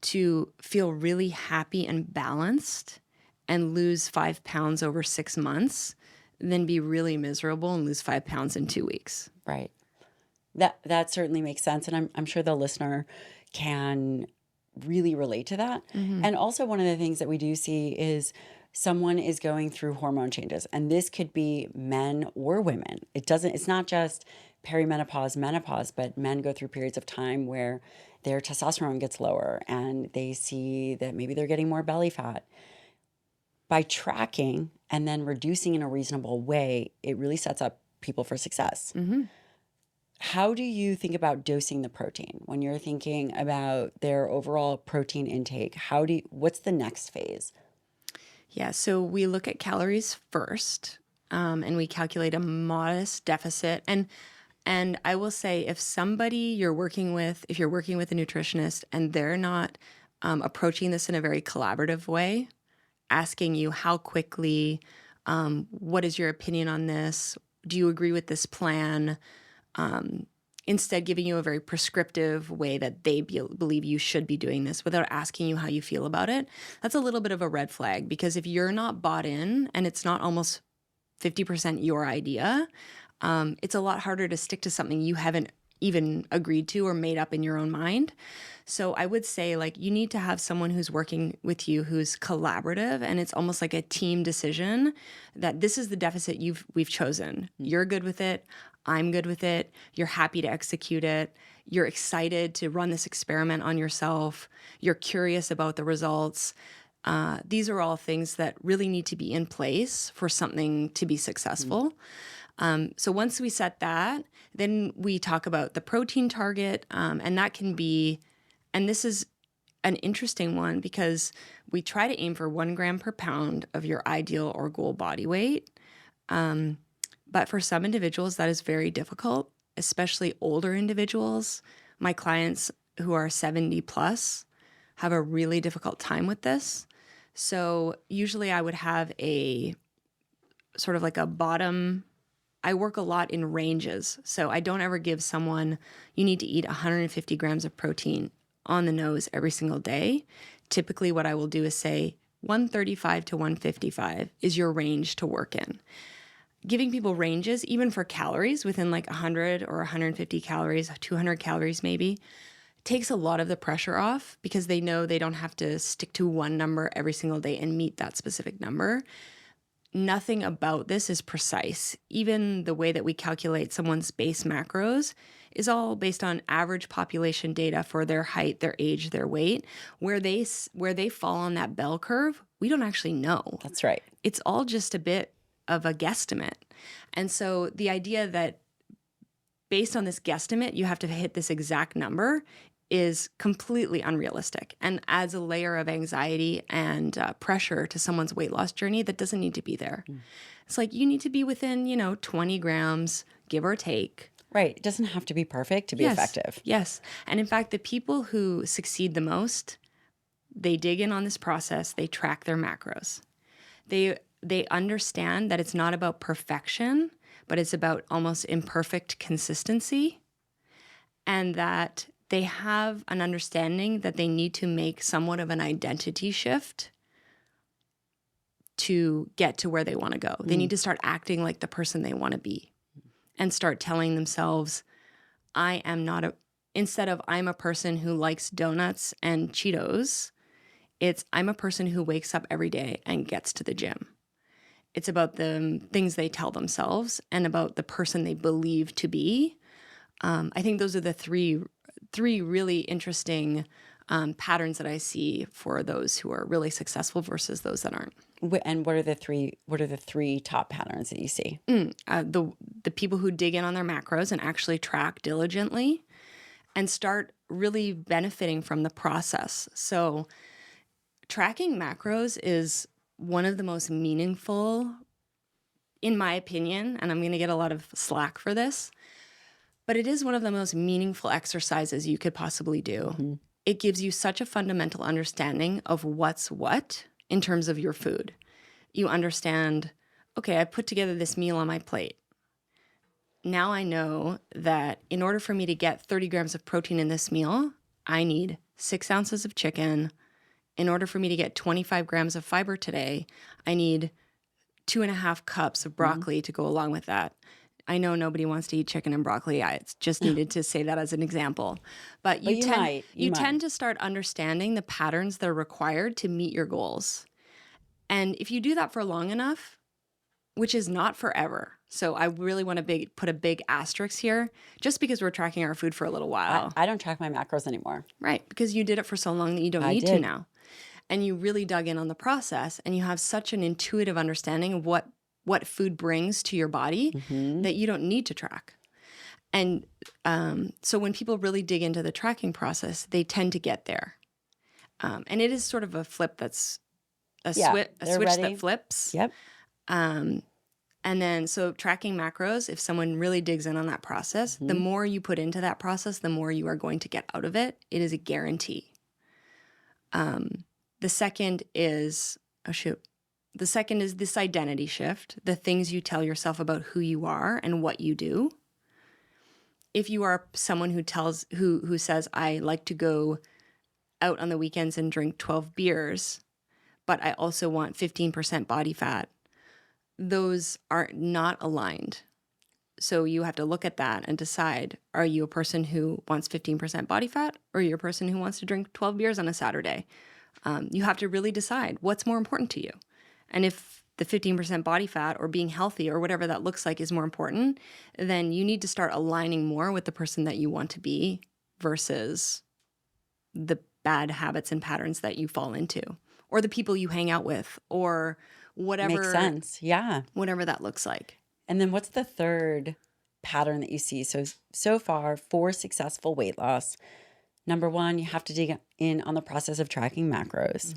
to feel really happy and balanced and lose 5 pounds over 6 months than be really miserable and lose 5 pounds in 2 weeks. Right. That certainly makes sense. And I'm sure the listener can really relate to that. And also one of the things that we do see is someone is going through hormone changes, and this could be men or women. It's not just perimenopause, menopause, but men go through periods of time where their testosterone gets lower and they see that maybe they're getting more belly fat. By tracking and then reducing in a reasonable way, it really sets up people for success. How do you think about dosing the protein when you're thinking about their overall protein intake? What's the next phase? Yeah, so we look at calories first, and we calculate a modest deficit. And I will say, if you're working with a nutritionist and they're not approaching this in a very collaborative way, asking you how quickly, what is your opinion on this? Do you agree with this plan? Instead giving you a very prescriptive way that they believe you should be doing this without asking you how you feel about it, that's a little bit of a red flag, because if you're not bought in and it's not almost 50% your idea, it's a lot harder to stick to something you haven't even agreed to or made up in your own mind. So I would say, like, you need to have someone who's working with you who's collaborative, and it's almost like a team decision that this is the deficit we've chosen. You're good with it. I'm good with it. You're happy to execute it. You're excited to run this experiment on yourself. You're curious about the results. These are all things that really need to be in place for something to be successful. So once we set that, then we talk about the protein target, and that can be, and this is an interesting one because we try to aim for 1 gram per pound of your ideal or goal body weight. But for some individuals, that is very difficult, especially older individuals. My clients who are 70 plus have a really difficult time with this. So usually I would have a sort of like a bottom. I work a lot in ranges. So I don't ever give someone, you need to eat 150 grams of protein on the nose every single day. Typically what I will do is say 135 to 155 is your range to work in. Giving people ranges, even for calories, within like 100 or 150 calories, 200 calories maybe, takes a lot of the pressure off because they know they don't have to stick to one number every single day and meet that specific number. Nothing about this is precise. Even the way that we calculate someone's base macros is all based on average population data for their height, their age, their weight. Where they fall on that bell curve, we don't actually know. That's right. It's all just a bit of a guesstimate. And so the idea that based on this guesstimate, you have to hit this exact number is completely unrealistic and adds a layer of anxiety and pressure to someone's weight loss journey that doesn't need to be there. It's like you need to be within, 20 grams, give or take. Right. It doesn't have to be perfect to be effective. Yes. And in fact, the people who succeed the most, they dig in on this process, they track their macros. They understand that it's not about perfection, but it's about almost imperfect consistency, and that they have an understanding that they need to make somewhat of an identity shift to get to where they want to go. They need to start acting like the person they want to be and start telling themselves, instead of I'm a person who likes donuts and Cheetos, it's I'm a person who wakes up every day and gets to the gym. It's about the things they tell themselves and about the person they believe to be. I think those are the three really interesting patterns that I see for those who are really successful versus those that aren't. And what are the three top patterns that you see? The people who dig in on their macros and actually track diligently and start really benefiting from the process. So tracking macros is one of the most meaningful, in my opinion, and I'm going to get a lot of slack for this, but it is one of the most meaningful exercises you could possibly do. Mm-hmm. It gives you such a fundamental understanding of what's what in terms of your food. You understand, okay, I put together this meal on my plate. Now I know that in order for me to get 30 grams of protein in this meal, I need 6 ounces of chicken. In order for me to get 25 grams of fiber today, I need 2.5 cups of broccoli to go along with that. I know nobody wants to eat chicken and broccoli. I just needed to say that as an example. But you tend to start understanding the patterns that are required to meet your goals. And if you do that for long enough, which is not forever. So I really want to put a big asterisk here, just because we're tracking our food for a little while. I don't track my macros anymore. Right, because you did it for so long that you don't need to now. And you really dug in on the process, and you have such an intuitive understanding of what food brings to your body that you don't need to track. And so when people really dig into the tracking process, they tend to get there. And it is sort of a flip that's Yeah, a they're switch ready. that flips. Yep. And then, so tracking macros, if someone really digs in on that process, the more you put into that process, the more you are going to get out of it. It is a guarantee. The second is, the second is this identity shift, the things you tell yourself about who you are and what you do. If you are someone who says, I like to go out on the weekends and drink 12 beers, but I also want 15% body fat, those are not aligned. So you have to look at that and decide, are you a person who wants 15% body fat, or are you a person who wants to drink 12 beers on a Saturday? You have to really decide what's more important to you. And if the 15% body fat or being healthy or whatever that looks like is more important, then you need to start aligning more with the person that you want to be versus the bad habits and patterns that you fall into, or the people you hang out with, or whatever. Makes sense. Yeah. Whatever that looks like. And then what's the third pattern that you see? So far, for successful weight loss, number one, you have to dig in on the process of tracking macros.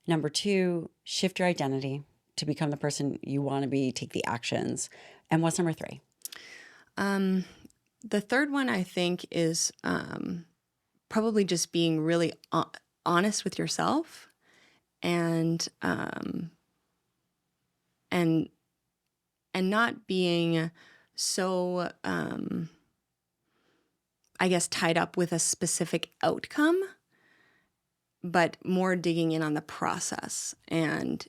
Number two, shift your identity to become the person you want to be, take the actions. And what's number three? The third one, I think, is probably just being really honest with yourself and not being so, I guess, tied up with a specific outcome, but more digging in on the process and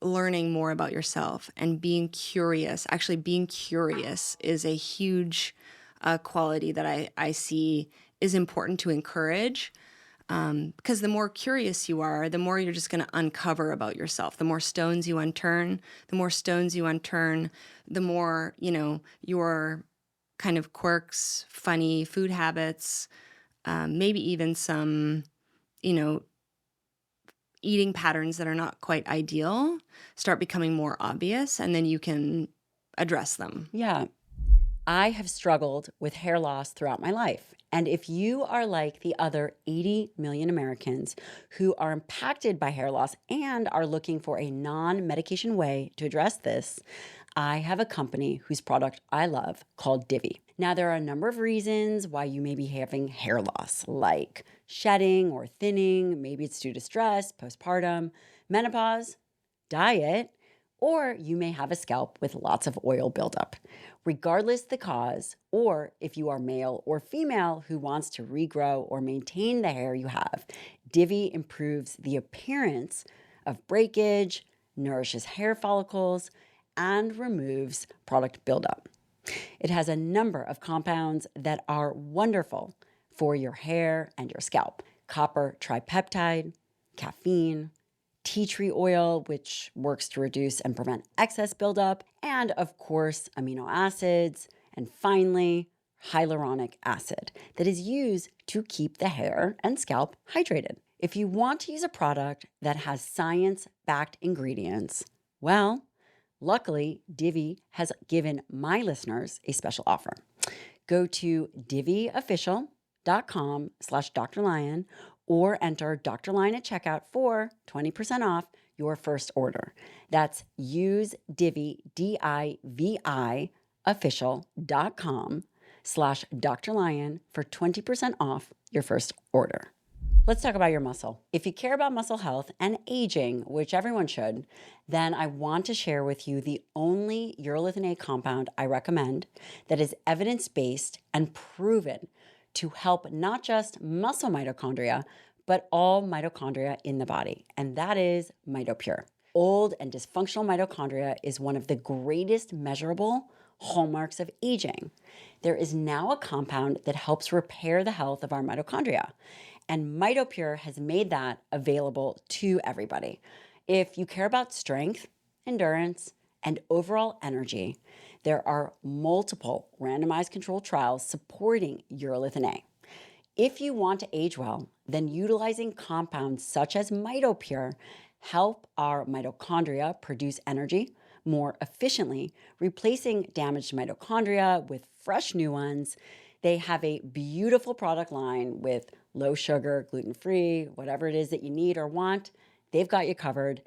learning more about yourself and being curious. Actually, being curious is a huge quality that I see is important to encourage. Because the more curious you are, the more you're just going to uncover about yourself. The more stones you unturn, the more, your kind of quirks, funny food habits, maybe even some, eating patterns that are not quite ideal start becoming more obvious, and then you can address them. Yeah. I have struggled with hair loss throughout my life. And if you are like the other 80 million Americans who are impacted by hair loss and are looking for a non-medication way to address this, I have a company whose product I love called Divi. Now, there are a number of reasons why you may be having hair loss, like shedding or thinning. Maybe it's due to stress, postpartum, menopause, diet, or you may have a scalp with lots of oil buildup. Regardless the cause, or if you are male or female who wants to regrow or maintain the hair you have, Divi improves the appearance of breakage, nourishes hair follicles, and removes product buildup. It has a number of compounds that are wonderful for your hair and your scalp. Copper tripeptide, caffeine, tea tree oil, which works to reduce and prevent excess buildup, and of course, amino acids, and finally, hyaluronic acid that is used to keep the hair and scalp hydrated. If you want to use a product that has science-backed ingredients, well, luckily, Divi has given my listeners a special offer. Go to diviofficial.com/Dr. Lyon or enter Dr. Lyon at checkout for 20% off your first order. That's use Divi, DIVI, official.com/Dr. Lyon for 20% off your first order. Let's talk about your muscle. If you care about muscle health and aging, which everyone should, then I want to share with you the only urolithin A compound I recommend that is evidence-based and proven to help not just muscle mitochondria, but all mitochondria in the body, and that is MitoPure. Old and dysfunctional mitochondria is one of the greatest measurable hallmarks of aging. There is now a compound that helps repair the health of our mitochondria, and MitoPure has made that available to everybody. If you care about strength, endurance, and overall energy, there are multiple randomized controlled trials supporting urolithin A. If you want to age well, then utilizing compounds such as MitoPure help our mitochondria produce energy more efficiently, replacing damaged mitochondria with fresh new ones. They have a beautiful product line with low sugar, gluten-free, whatever it is that you need or want. They've got you covered.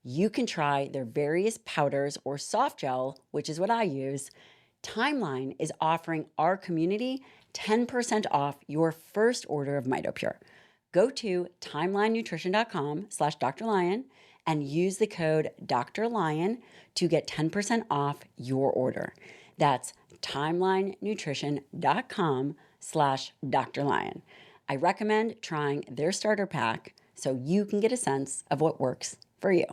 You can try their various powders or soft gel, which is what I use. Timeline is offering our community 10% off your first order of MitoPure. Go to timelinenutrition.com/Dr. Lyon and use the code Dr. Lyon to get 10% off your order. That's timelinenutrition.com/Dr. Lyon. I recommend trying their starter pack so you can get a sense of what works for you.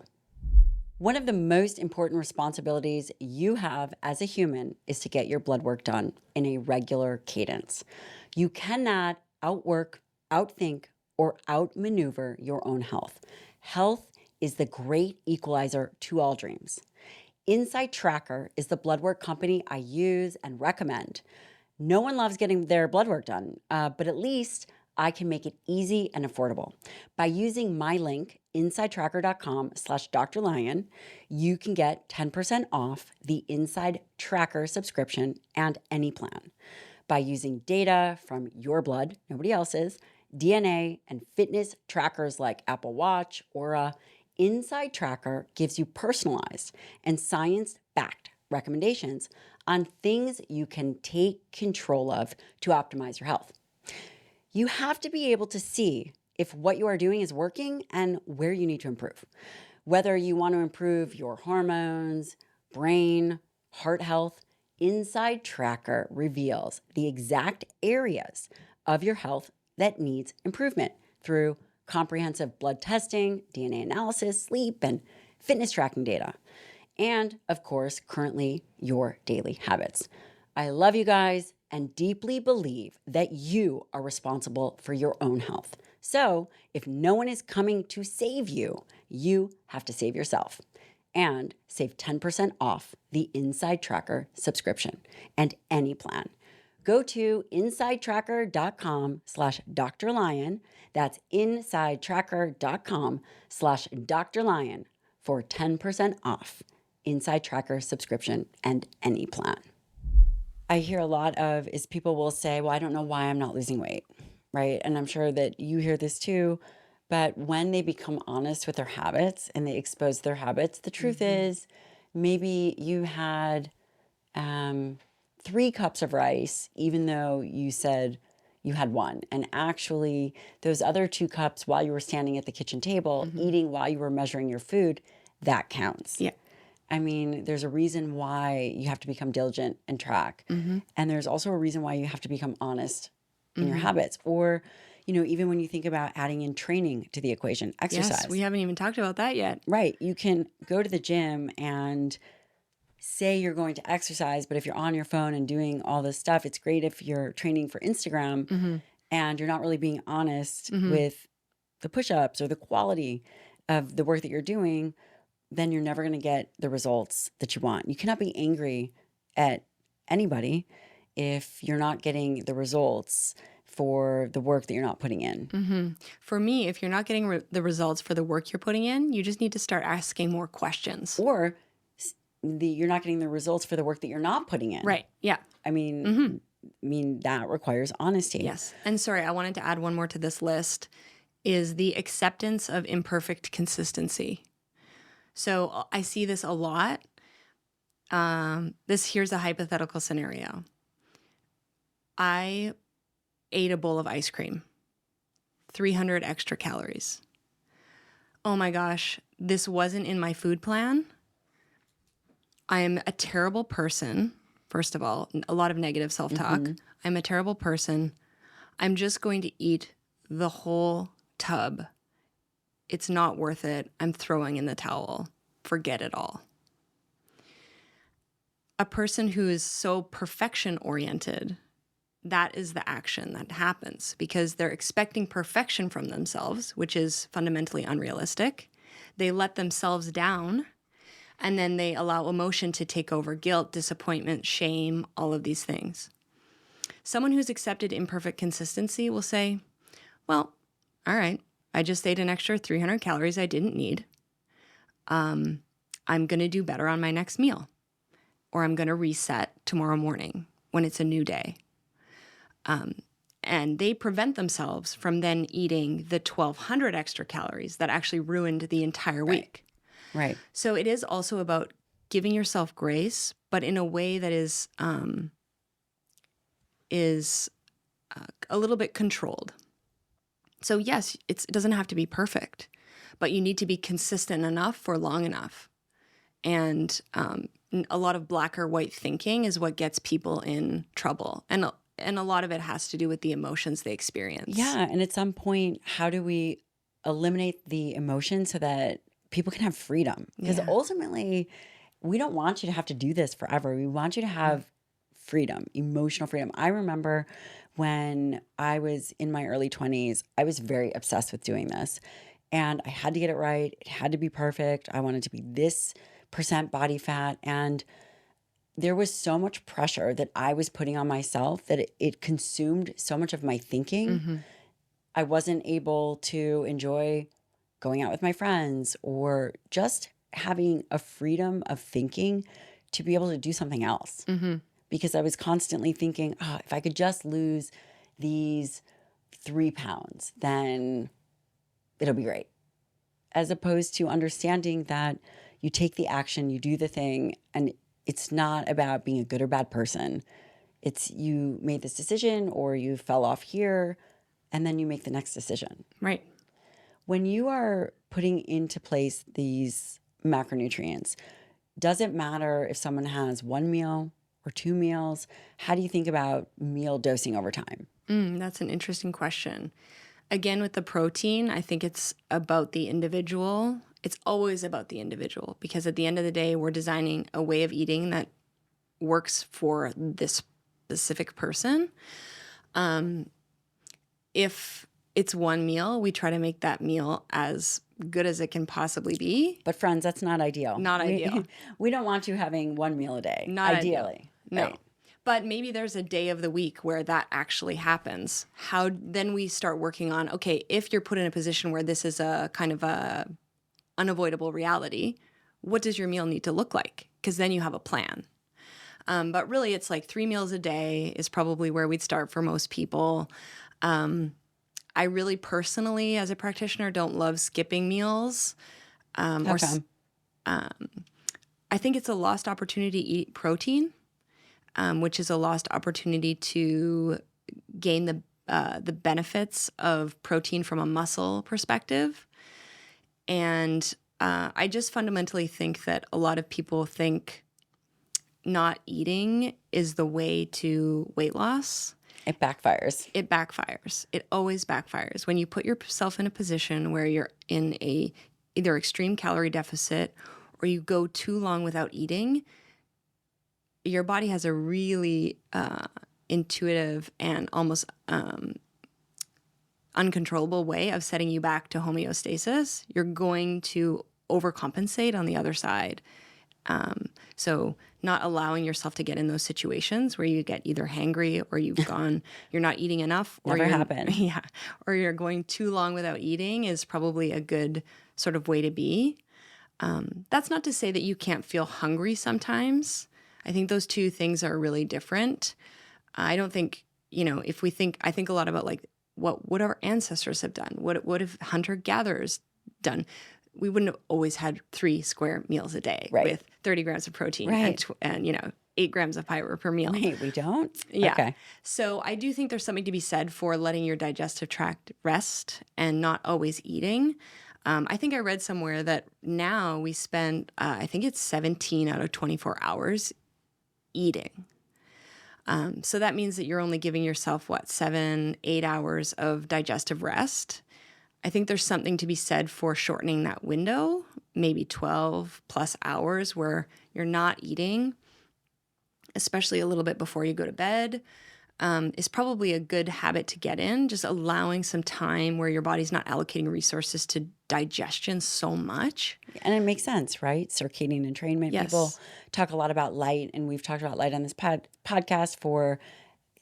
One of the most important responsibilities you have as a human is to get your blood work done in a regular cadence. You cannot outwork, outthink, or outmaneuver your own health. Health is the great equalizer to all dreams. Insight Tracker is the blood work company I use and recommend. No one loves getting their blood work done, but at least I can make it easy and affordable. By using my link, insidetracker.com/Dr. Lyon, you can get 10% off the Inside Tracker subscription and any plan. By using data from your blood, nobody else's, DNA, and fitness trackers like Apple Watch, Aura, Inside Tracker gives you personalized and science-backed recommendations on things you can take control of to optimize your health. You have to be able to see if what you are doing is working and where you need to improve. Whether you want to improve your hormones, brain, heart health, Inside Tracker reveals the exact areas of your health that needs improvement through comprehensive blood testing, DNA analysis, sleep, and fitness tracking data. And of course, currently your daily habits. I love you guys and deeply believe that you are responsible for your own health. So if no one is coming to save you, you have to save yourself. And save 10% off the Inside Tracker subscription and any plan. Go to insidetracker.com/Dr. Lyon. That's insidetracker.com/Dr. Lyon for 10% off Inside Tracker subscription and any plan. I hear a lot of is people will say, well, I don't know why I'm not losing weight, right? And I'm sure that you hear this too. But when they become honest with their habits and they expose their habits, the truth is maybe you had 3 cups of rice, even though you said you had 1. And actually, those other 2 cups while you were standing at the kitchen table, eating while you were measuring your food, that counts. Yeah. I mean, there's a reason why you have to become diligent and track. And there's also a reason why you have to become honest in your habits. Or, you know, even when you think about adding in training to the equation, exercise. Yes, we haven't even talked about that yet. Right. You can go to the gym and say you're going to exercise, but if you're on your phone and doing all this stuff, it's great if you're training for Instagram and you're not really being honest with the push-ups or the quality of the work that you're doing, then you're never going to get the results that you want. You cannot be angry at anybody if you're not getting the results for the work that you're not putting in. For me, if you're not getting the results for the work you're putting in, you just need to start asking more questions. Or you're not getting the results for the work that you're not putting in. Right. Yeah. I mean, that requires honesty. Yes. And sorry, I wanted to add one more to this list is the acceptance of imperfect consistency. So I see this a lot. Here's a hypothetical scenario. I ate a bowl of ice cream, 300 extra calories. Oh my gosh, this wasn't in my food plan. I am a terrible person. First of all, a lot of negative self-talk. I'm a terrible person. I'm just going to eat the whole tub. It's not worth it. I'm throwing in the towel. Forget it all. A person who is so perfection-oriented, that is the action that happens because they're expecting perfection from themselves, which is fundamentally unrealistic. They let themselves down, and then they allow emotion to take over: guilt, disappointment, shame, all of these things. Someone who's accepted imperfect consistency will say, well, all right, I just ate an extra 300 calories I didn't need. I'm going to do better on my next meal, or I'm going to reset tomorrow morning. when it's a new day. And they prevent themselves from then eating the 1,200 extra calories that actually ruined the entire week. Right. So it is also about giving yourself grace, but in a way that is a little bit controlled. So yes, it doesn't have to be perfect, but you need to be consistent enough for long enough. And a lot of black or white thinking is what gets people in trouble. And a lot of it has to do with the emotions they experience. Yeah. And at some point, how do we eliminate the emotion so that people can have freedom? Because ultimately, we don't want you to have to do this forever. We want you to have freedom, emotional freedom. I remember when I was in my early 20s, I was very obsessed with doing this. And I had to get it right. It had to be perfect. I wanted to be this % body fat. And there was so much pressure that I was putting on myself that it consumed so much of my thinking. I wasn't able to enjoy going out with my friends or just having a freedom of thinking to be able to do something else. Because I was constantly thinking, oh, if I could just lose these 3 pounds, then it'll be great. As opposed to understanding that you take the action, you do the thing, and it's not about being a good or bad person. It's you made this decision or you fell off here, and then you make the next decision. Right. When you are putting into place these macronutrients, does it matter if someone has 1 meal or 2 meals? How do you think about meal dosing over time? That's an interesting question. Again, with the protein, I think it's about the individual. It's always about the individual because at the end of the day, we're designing a way of eating that works for this specific person. If it's 1 meal, we try to make that meal as good as it can possibly be. But friends, that's not ideal. Not ideal. We don't want you having 1 meal a day. Not ideally. No. Right. But maybe there's a day of the week where that actually happens. How then we start working on, okay, if you're put in a position where this is a kind of a unavoidable reality, what does your meal need to look like? Because then you have a plan. But really, it's like 3 meals a day is probably where we'd start for most people. I really personally, as a practitioner, don't love skipping meals. How come? I think it's a lost opportunity to eat protein, which is a lost opportunity to gain the benefits of protein from a muscle perspective. And I just fundamentally think that a lot of people think not eating is the way to weight loss. It backfires. It backfires. It always backfires. When you put yourself in a position where you're in a either extreme calorie deficit or you go too long without eating, your body has a really intuitive and almost uncontrollable way of setting you back to homeostasis. You're going to overcompensate on the other side. So not allowing yourself to get in those situations where you get either hangry or you're not eating enough. Or Never happened. Yeah. Or you're going too long without eating is probably a good sort of way to be. That's not to say that you can't feel hungry sometimes. I think those two things are really different. I don't think, I think a lot about like what our ancestors have done. What have hunter-gatherers done? We wouldn't have always had 3 square meals a day with 30 grams of protein and 8 grams of fiber per meal. Wait, we don't? Yeah. Okay. So I do think there's something to be said for letting your digestive tract rest and not always eating. I think I read somewhere that now we spend, I think it's 17 out of 24 hours eating. So that means that you're only giving yourself, 7-8 hours of digestive rest. I think there's something to be said for shortening that window, maybe 12 plus hours where you're not eating, especially a little bit before you go to bed, is probably a good habit to get in, just allowing some time where your body's not allocating resources to digestion so much. And it makes sense, right? Circadian entrainment. Yes. People talk a lot about light, and we've talked about light on this podcast for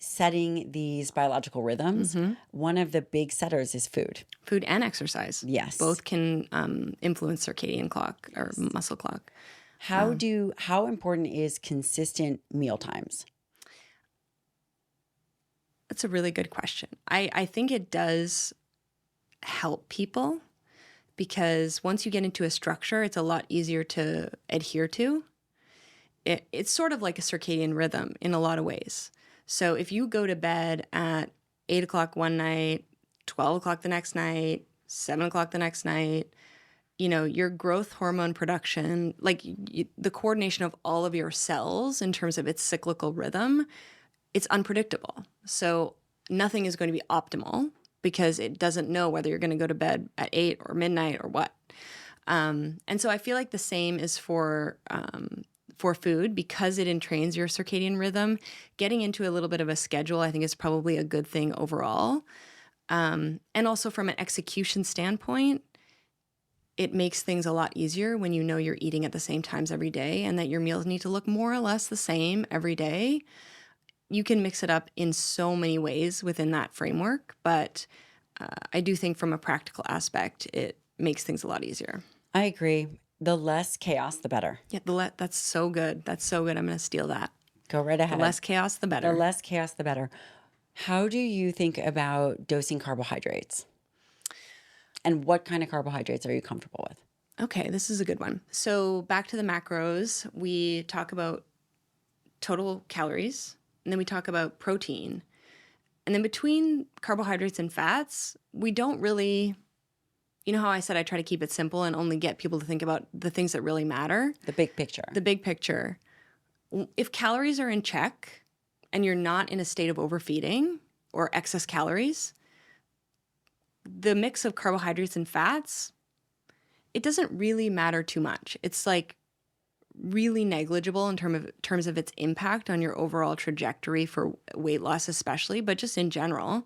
setting these biological rhythms. One of the big setters is food. Food and exercise. Yes. Both can influence circadian clock or muscle clock. How important is consistent meal times? That's a really good question. I think it does help people because once you get into a structure, it's a lot easier to adhere to. It's sort of like a circadian rhythm in a lot of ways. So if you go to bed at 8 o'clock one night, 12 o'clock the next night, 7 o'clock the next night, your growth hormone production, like the coordination of all of your cells in terms of its cyclical rhythm, it's unpredictable. So nothing is going to be optimal because it doesn't know whether you're going to go to bed at 8 or midnight or what. And so I feel like the same is for food because it entrains your circadian rhythm. Getting into a little bit of a schedule, I think, is probably a good thing overall. And also from an execution standpoint, it makes things a lot easier when you know you're eating at the same times every day and that your meals need to look more or less the same every day. You can mix it up in so many ways within that framework, but I do think from a practical aspect, it makes things a lot easier. I agree. The less chaos, the better. Yeah, that's so good. That's so good. I'm going to steal that. Go right ahead. The less chaos, the better. The less chaos, the better. How do you think about dosing carbohydrates? And what kind of carbohydrates are you comfortable with? Okay, this is a good one. So back to the macros, we talk about total calories, and then we talk about protein. And then between carbohydrates and fats, we don't really, you know how I said I try to keep it simple and only get people to think about the things that really matter? The big picture. The big picture. If calories are in check and you're not in a state of overfeeding or excess calories, the mix of carbohydrates and fats, it doesn't really matter too much. It's like really negligible in terms of its impact on your overall trajectory for weight loss especially, but just in general.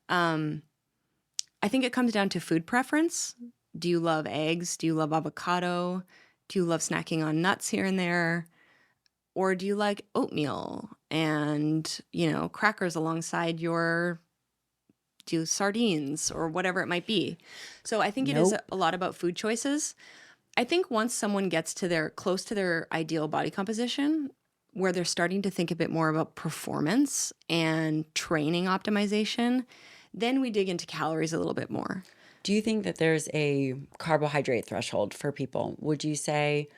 I think it comes down to food preference. Do you love eggs? Do you love avocado? Do you love snacking on nuts here and there? Or do you like oatmeal and, crackers alongside your sardines or whatever it might be? So I think it is a lot about food choices. I think once someone gets close to their ideal body composition, where they're starting to think a bit more about performance and training optimization, then we dig into calories a little bit more. Do you think that there's a carbohydrate threshold for people? Would you say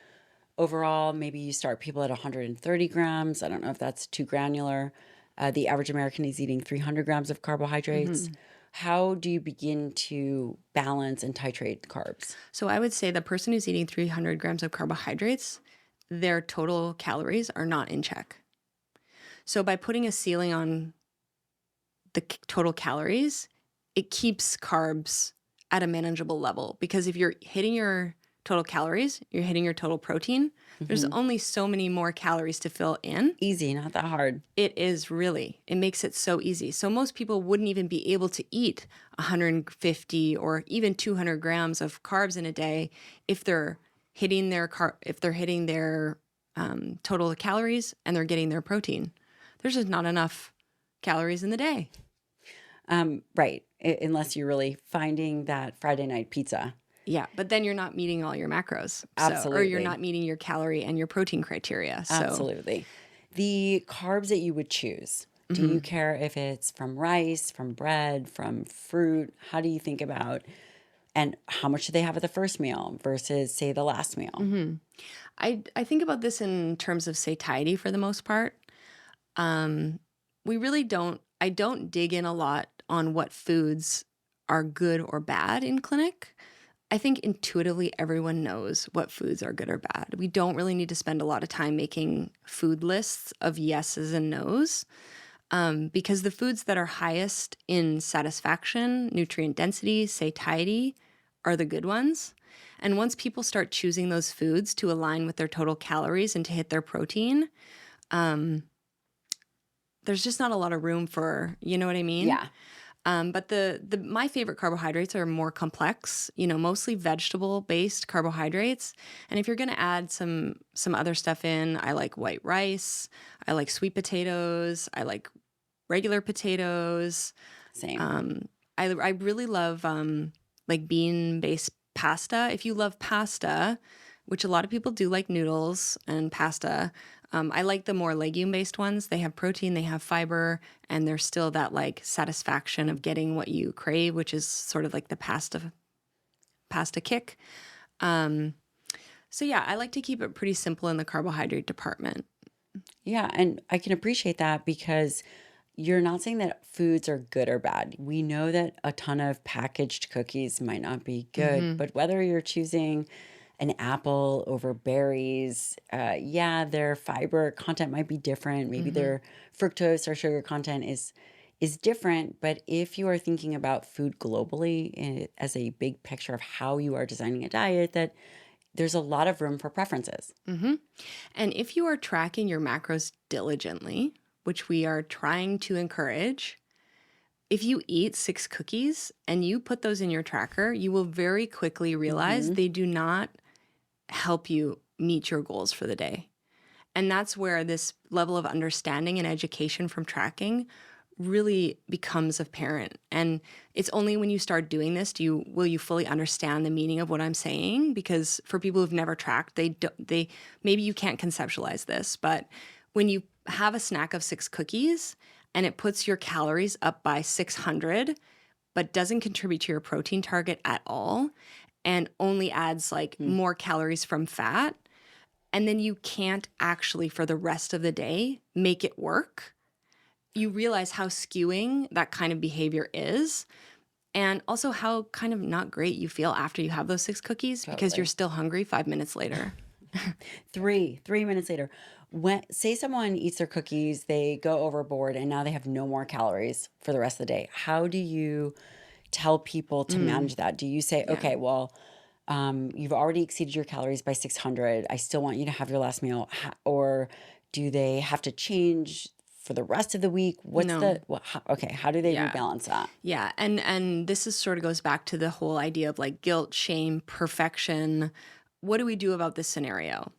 overall, maybe you start people at 130 grams? I don't know if that's too granular. The average American is eating 300 grams of carbohydrates. Mm-hmm. How do you begin to balance and titrate carbs? So I would say the person who's eating 300 grams of carbohydrates, their total calories are not in check. So by putting a ceiling on the total calories, it keeps carbs at a manageable level. Because if you're hitting your total calories, you're hitting your total protein, there's only so many more calories to fill in. Easy, not that hard. It is really. It makes it so easy. So most people wouldn't even be able to eat 150 or even 200 grams of carbs in a day if they're hitting their total calories and they're getting their protein. There's just not enough calories in the day. Right. Unless you're really finding that Friday night pizza. Yeah, but then you're not meeting all your macros. Absolutely. Or you're not meeting your calorie and your protein criteria. So. Absolutely. The carbs that you would choose, do you care if it's from rice, from bread, from fruit? How do you think about, and how much do they have at the first meal versus, say, the last meal? I think about this in terms of satiety for the most part. I don't dig in a lot on what foods are good or bad in clinic. I think intuitively everyone knows what foods are good or bad. We don't really need to spend a lot of time making food lists of yeses and nos because the foods that are highest in satisfaction, nutrient density, satiety are the good ones. And once people start choosing those foods to align with their total calories and to hit their protein, there's just not a lot of room for, you know what I mean? Yeah. But my favorite carbohydrates are more complex, mostly vegetable-based carbohydrates. And if you're going to add some other stuff in, I like white rice, I like sweet potatoes, I like regular potatoes. Same. I really love like bean-based pasta. If you love pasta, which a lot of people do like noodles and pasta, I like the more legume-based ones. They have protein, they have fiber, and there's still that like satisfaction of getting what you crave, which is sort of like the pasta kick. So yeah, I like to keep it pretty simple in the carbohydrate department. Yeah, and I can appreciate that because you're not saying that foods are good or bad. We know that a ton of packaged cookies might not be good, Mm-hmm. but whether you're choosing an apple over berries, yeah, their fiber content might be different. Maybe Mm-hmm. their fructose or sugar content is different. But if you are thinking about food globally as a big picture of how you are designing a diet, that there's a lot of room for preferences. Mm-hmm. And if you are tracking your macros diligently, which we are trying to encourage, if you eat 6 cookies and you put those in your tracker, you will very quickly realize Hmm. they do not help you meet your goals for the day. And that's where this level of understanding and education from tracking really becomes apparent. And it's only when you start doing this will you fully understand the meaning of what I'm saying. Because for people who've never tracked, they maybe you can't conceptualize this, but when you have a snack of 6 cookies and it puts your calories up by 600, but doesn't contribute to your protein target at all, and only adds like more calories from fat, and then you can't actually for the rest of the day make it work, you realize how skewing that kind of behavior is, and also how kind of not great you feel after you have those 6 cookies because you're Totally. still hungry 5 minutes later. 3 minutes later, when say someone eats their cookies, they go overboard, and now they have no more calories for the rest of the day. How do you tell people to Mm, manage that? Do you say, yeah. okay, well, you've already exceeded your calories by 600. I still want you to have your last meal. Or do they have to change for the rest of the week? What's No. the, okay, how do they Yeah. rebalance that? Yeah. And this is sort of goes back to the whole idea of like guilt, shame, perfection. What do we do about this scenario?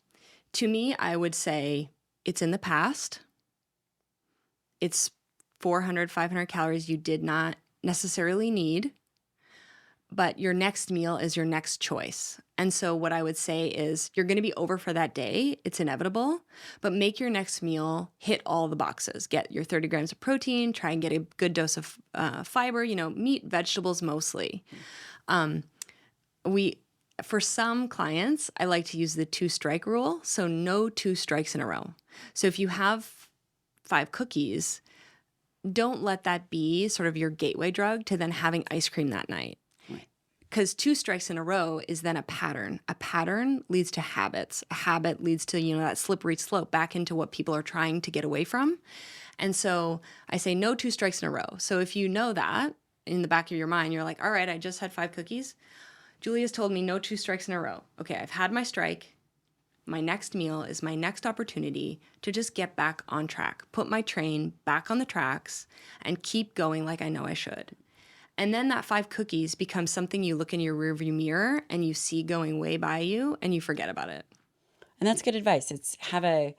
To me, I would say it's in the past. It's 400, 500 calories you did not necessarily need, but your next meal is your next choice. And so, what I would say is you're going to be over for that day. It's inevitable, but make your next meal hit all the boxes. Get your 30 grams of protein, try and get a good dose of fiber, meat, vegetables mostly. Um, we, for some clients, I like to use the 2 strike rule. So, no 2 strikes in a row. So, if you have 5 cookies, don't let that be sort of your gateway drug to then having ice cream that night. Right. Because 2 strikes in a row is then a pattern. A pattern leads to habits. A habit leads to, that slippery slope back into what people are trying to get away from. And so I say no 2 strikes in a row. So if you know that in the back of your mind, you're like, all right, I just had 5 cookies. Julia's told me no 2 strikes in a row. Okay, I've had my strike. My next meal is my next opportunity to just get back on track, put my train back on the tracks, and keep going like I know I should. And then that 5 cookies becomes something you look in your rearview mirror and you see going way by you and you forget about it. And that's good advice. It's have a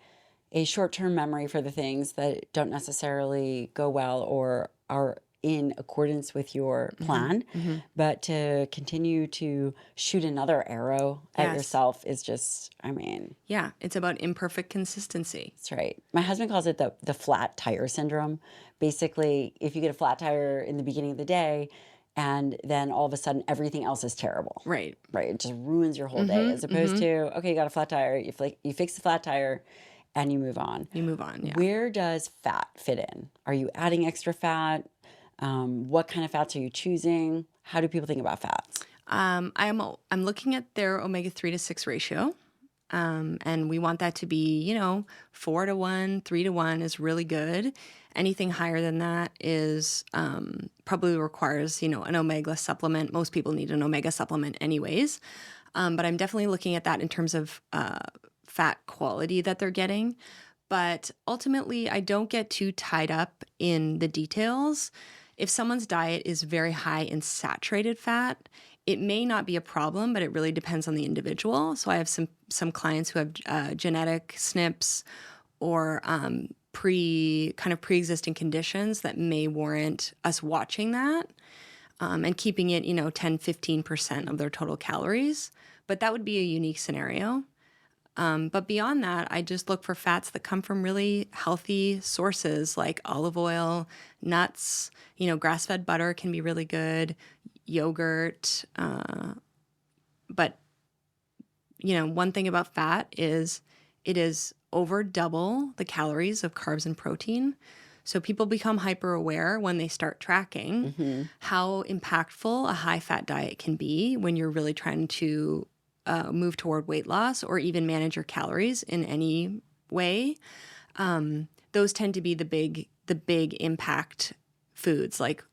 short-term memory for the things that don't necessarily go well or are in accordance with your Mm-hmm. plan, Mm-hmm. but to continue to shoot another arrow at Yes. yourself is just, I mean, Yeah, it's about imperfect consistency. that's right. My husband calls it the flat tire syndrome. Basically, if you get a flat tire in the beginning of the day and then all of a sudden everything else is terrible, Right. right? It just ruins your whole day as Mm-hmm. opposed Mm-hmm. to, okay, you got a flat tire, you fix the flat tire and you move on. You move on. Yeah. Where does fat fit in? Are you adding extra fat? What kind of fats are you choosing? How do people think about fats? I'm looking at their omega-3 to 6 ratio. And we want that to be, 4 to 1, 3 to 1 is really good. Anything higher than that is probably requires, an omega supplement. Most people need an omega supplement anyways. But I'm definitely looking at that in terms of fat quality that they're getting. But ultimately, I don't get too tied up in the details. If someone's diet is very high in saturated fat, it may not be a problem, but it really depends on the individual. So I have some clients who have genetic SNPs or pre-existing conditions that may warrant us watching that and keeping it, 10, 15% of their total calories. But that would be a unique scenario. But beyond that, I just look for fats that come from really healthy sources like olive oil, nuts, grass-fed butter can be really good, yogurt. But, one thing about fat is it is over double the calories of carbs and protein. So people become hyper aware when they start tracking how impactful a high fat diet can be when you're really trying to move toward weight loss or even manage your calories in any way. Those tend to be the big impact foods like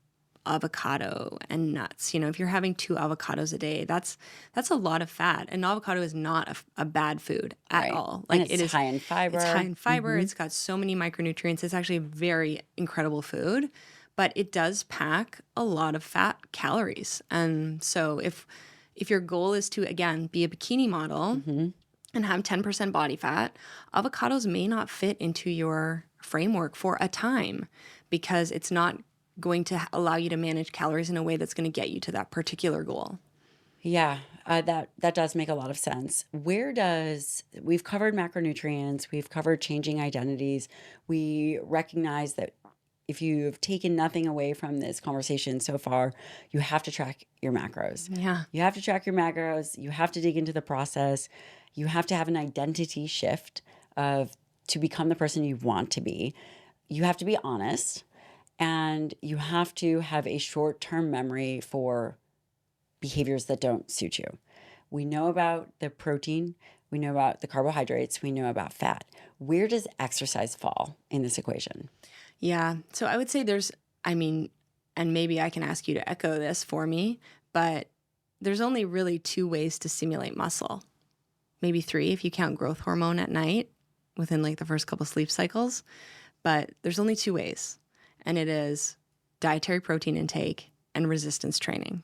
avocado and nuts. If you're having 2 avocados a day, that's a lot of fat. An avocado is not a bad food at all. Like and it's high in fiber. It's high in fiber. It's got so many micronutrients. It's actually a very incredible food, but it does pack a lot of fat calories. And so if your goal is to, again, be a bikini model and have 10% body fat, avocados may not fit into your framework for a time because it's not going to allow you to manage calories in a way that's going to get you to that particular goal. Yeah, that does make a lot of sense. We've covered macronutrients, we've covered changing identities. We recognize that if you've taken nothing away from this conversation so far, you have to track your macros. Yeah. You have to track your macros. You have to dig into the process. You have to have an identity shift to become the person you want to be. You have to be honest. And you have to have a short-term memory for behaviors that don't suit you. We know about the protein. We know about the carbohydrates. We know about fat. Where does exercise fall in this equation? Yeah. So I would say and maybe I can ask you to echo this for me, but there's only really 2 ways to stimulate muscle. Maybe 3 if you count growth hormone at night within like the first couple sleep cycles. But there's only 2 ways. And it is dietary protein intake and resistance training.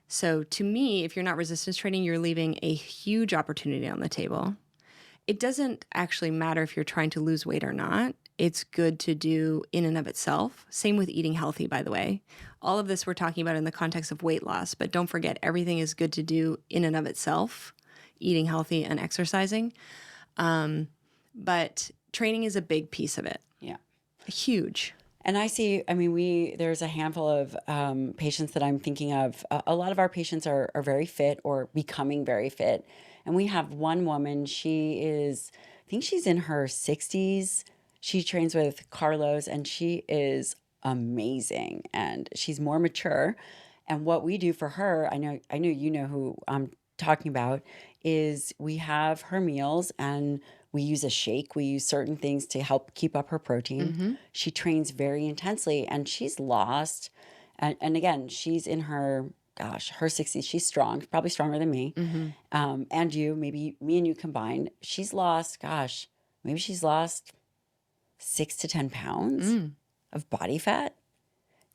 So to me, if you're not resistance training, you're leaving a huge opportunity on the table. It doesn't actually matter if you're trying to lose weight or not. It's good to do in and of itself. Same with eating healthy, by the way. All of this we're talking about in the context of weight loss, but don't forget everything is good to do in and of itself, eating healthy and exercising. But training is a big piece of it. Yeah. Huge. And there's a handful of patients that I'm thinking of. A lot of our patients are very fit or becoming very fit. And we have one woman, I think she's in her 60s. She trains with Carlos and she is amazing. And she's more mature. And what we do for her, I know you know who I'm talking about, is we have her meals and we use a shake. We use certain things to help keep up her protein. She trains very intensely and she's lost. And again, she's in her 60s. She's strong, probably stronger than me. And you, maybe me and you combined. She's lost 6 to 10 pounds of body fat.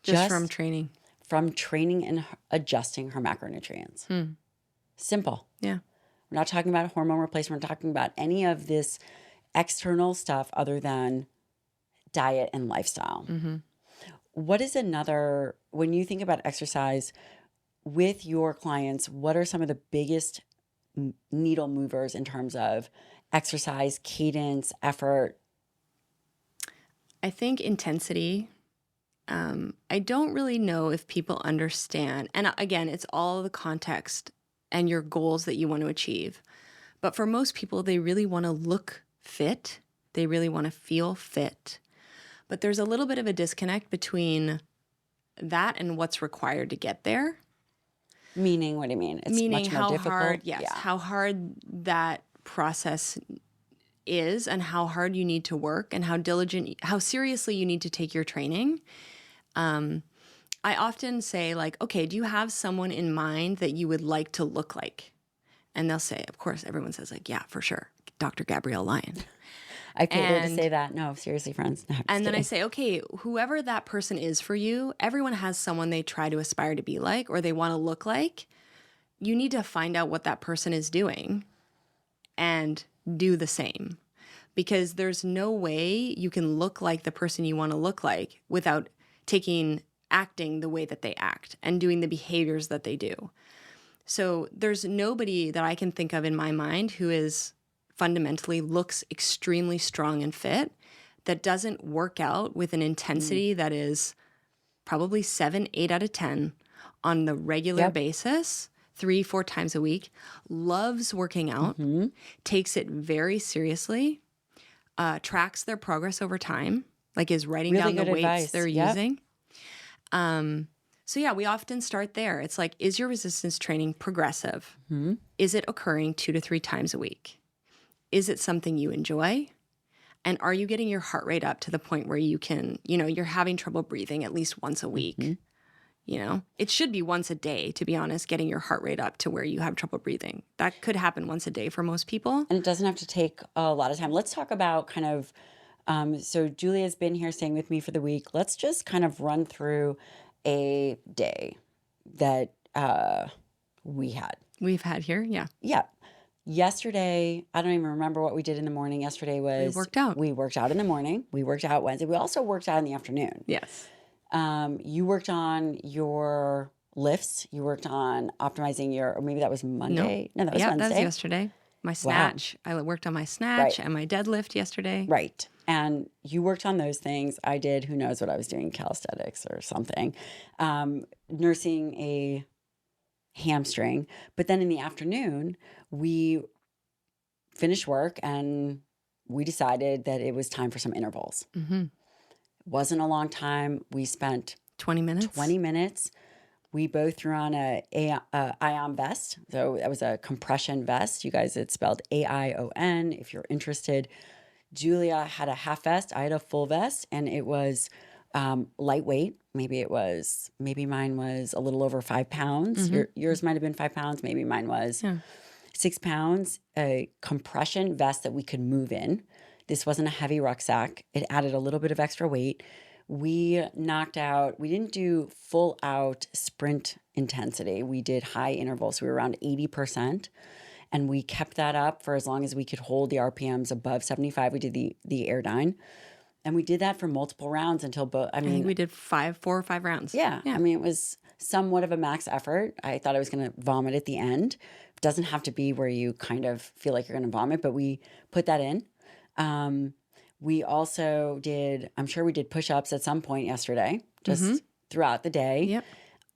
Just from training. From training and adjusting her macronutrients. Simple. Yeah. We're not talking about hormone replacement. We're talking about any of this external stuff other than diet and lifestyle. What is when you think about exercise with your clients, what are some of the biggest needle movers in terms of exercise, cadence, effort? I think intensity. I don't really know if people understand. And again, it's all the context and your goals that you want to achieve. But for most people, they really want to look fit. They really want to feel fit. But there's a little bit of a disconnect between that and what's required to get there. Meaning, what do you mean? It's much more difficult? How hard that process is and how hard you need to work and how seriously you need to take your training. I often say okay, do you have someone in mind that you would like to look like? And they'll say, of course, everyone says yeah, for sure. Dr. Gabrielle Lyon. I paid her to say that. No, seriously, friends. No, and then I say, okay, whoever that person is for you, everyone has someone they try to aspire to be like or they want to look like. You need to find out what that person is doing and do the same. Because there's no way you can look like the person you want to look like without acting the way that they act and doing the behaviors that they do. So there's nobody that I can think of in my mind who is fundamentally looks extremely strong and fit, that doesn't work out with an intensity that is probably 7, 8 out of 10 on the regular Yep. basis, 3, 4 times a week, loves working out, takes it very seriously, tracks their progress over time, like is writing Really down the good weights advice. they're Yep. using. So yeah, we often start there. It's like, is your resistance training progressive? Is it occurring 2 to 3 times a week? Is it something you enjoy? And are you getting your heart rate up to the point where you can, you're having trouble breathing at least once a week? It should be once a day, to be honest, getting your heart rate up to where you have trouble breathing. That could happen once a day for most people. And it doesn't have to take a lot of time. Let's talk about kind of, so Julia's been here staying with me for the week. Let's just kind of run through a day that we had. We've had here, yeah. Yeah. Yesterday, I don't even remember what we did in the morning. Yesterday was... worked out. We worked out in the morning. We worked out Wednesday. We also worked out in the afternoon. Yes. You worked on your lifts. You worked on optimizing your... Or maybe that was Monday. No, that was Wednesday. That was yesterday. My snatch. I worked on my snatch and my deadlift yesterday. Right. And you worked on those things. I did, who knows what I was doing, calisthenics or something. Nursing a hamstring. But then in the afternoon, we finished work and we decided that it was time for some intervals. It wasn't a long time. We spent 20 minutes. 20 minutes. We both threw on a Ion vest. So that was a compression vest. You guys, it's spelled AION if you're interested. Julia had a half vest. I had a full vest, and it was lightweight. Maybe mine was a little over 5 pounds. Yours might have been 5 pounds. Maybe mine was 6 pounds. A compression vest that we could move in. This wasn't a heavy rucksack. It added a little bit of extra weight. We didn't do full out sprint intensity. We did high intervals. We were around 80%. And we kept that up for as long as we could hold the RPMs above 75. We did the Airdyne. And we did that for multiple rounds until I think we did 4 or 5 rounds. Yeah. I mean, it was somewhat of a max effort. I thought I was going to vomit at the end. It doesn't have to be where you kind of feel like you're going to vomit, but we put that in. We also I'm sure we did push-ups at some point yesterday, just throughout the day. Yep.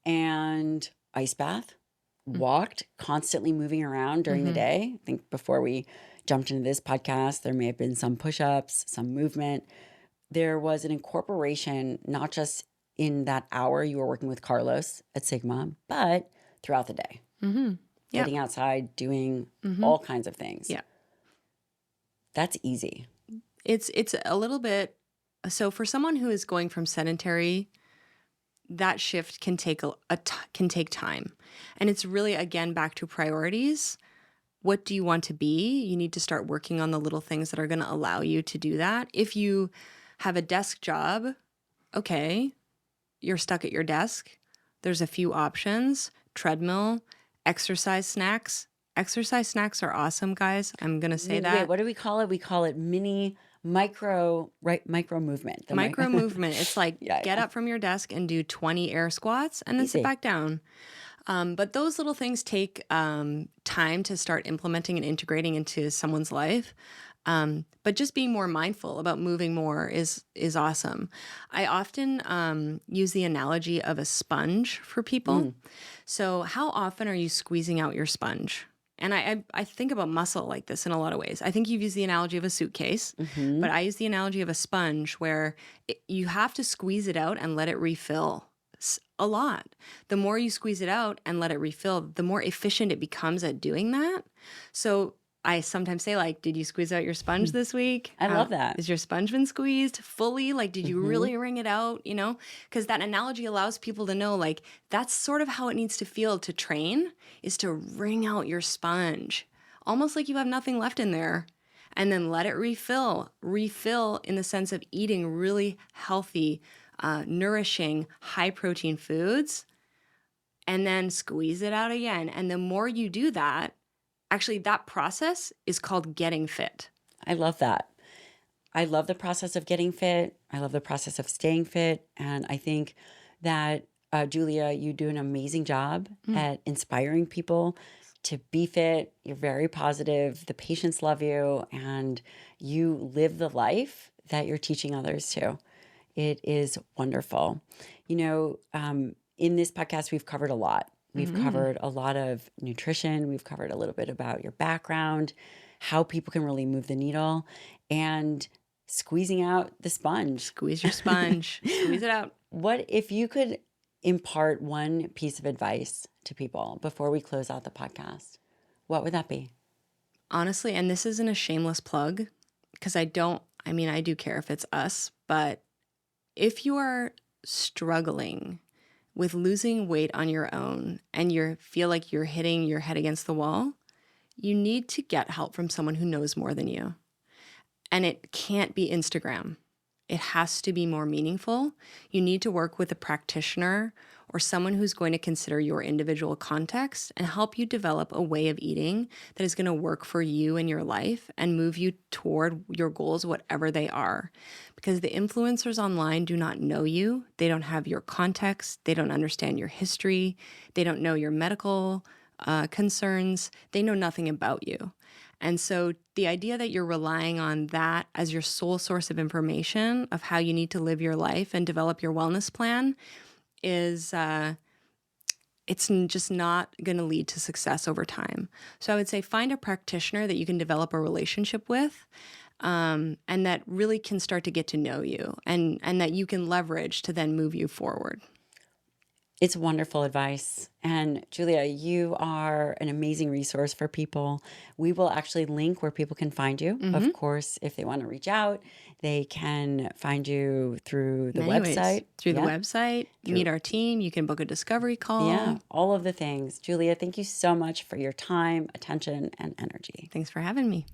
And ice bath, walked, constantly moving around during the day. I think before we jumped into this podcast, there may have been some push-ups, some movement. There was an incorporation, not just in that hour you were working with Carlos at Sigma, but throughout the day. Getting outside, doing all kinds of things. Yeah. That's easy. It's a little bit, so for someone who is going from sedentary, that shift can take can take time. And it's really, again, back to priorities. What do you want to be? You need to start working on the little things that are going to allow you to do that. If you have a desk job, okay, you're stuck at your desk. There's a few options: treadmill, exercise snacks. Exercise snacks are awesome, guys. I'm going to say that. Wait, what do we call it? We call it micro movement. Micro movement. It's like get up from your desk and do 20 air squats and then sit back down. But those little things take time to start implementing and integrating into someone's life. But just being more mindful about moving more is awesome. I often use the analogy of a sponge for people. So how often are you squeezing out your sponge? And I think about muscle like this in a lot of ways. I think you've used the analogy of a suitcase, but I use the analogy of a sponge where you have to squeeze it out and let it refill a lot. The more you squeeze it out and let it refill, the more efficient it becomes at doing that. So I sometimes say, like, did you squeeze out your sponge this week? I love that. Has your sponge been squeezed fully? Like, did you really wring it out? Because that analogy allows people to know, like, that's sort of how it needs to feel to train, is to wring out your sponge, almost like you have nothing left in there, and then let it refill. Refill in the sense of eating really healthy, nourishing, high-protein foods, and then squeeze it out again. And the more you do that, actually, that process is called getting fit. I love that. I love the process of getting fit. I love the process of staying fit. And I think that, Julia, you do an amazing job at inspiring people to be fit. You're very positive. The patients love you, and you live the life that you're teaching others to. It is wonderful. In this podcast, we've covered a lot. We've covered a lot of nutrition. We've covered a little bit about your background, how people can really move the needle, and squeezing out the sponge. Squeeze your sponge. Squeeze it out. What if you could impart one piece of advice to people before we close out the podcast? What would that be? Honestly, and this isn't a shameless plug, because I do care if it's us, but if you are struggling with losing weight on your own and you feel like you're hitting your head against the wall, you need to get help from someone who knows more than you. And it can't be Instagram. It has to be more meaningful. You need to work with a practitioner or someone who's going to consider your individual context and help you develop a way of eating that is going to work for you in your life and move you toward your goals, whatever they are. Because the influencers online do not know you. They don't have your context. They don't understand your history. They don't know your medical concerns. They know nothing about you. And so the idea that you're relying on that as your sole source of information of how you need to live your life and develop your wellness plan is it's just not going to lead to success over time. So I would say find a practitioner that you can develop a relationship with, and that really can start to get to know you and that you can leverage to then move you forward. It's wonderful advice. And Julia, you are an amazing resource for people. We will actually link where people can find you. Of course, if they want to reach out, they can find you through the website. Through the website, meet our team. You can book a discovery call. Yeah, all of the things. Julia, thank you so much for your time, attention, and energy. Thanks for having me.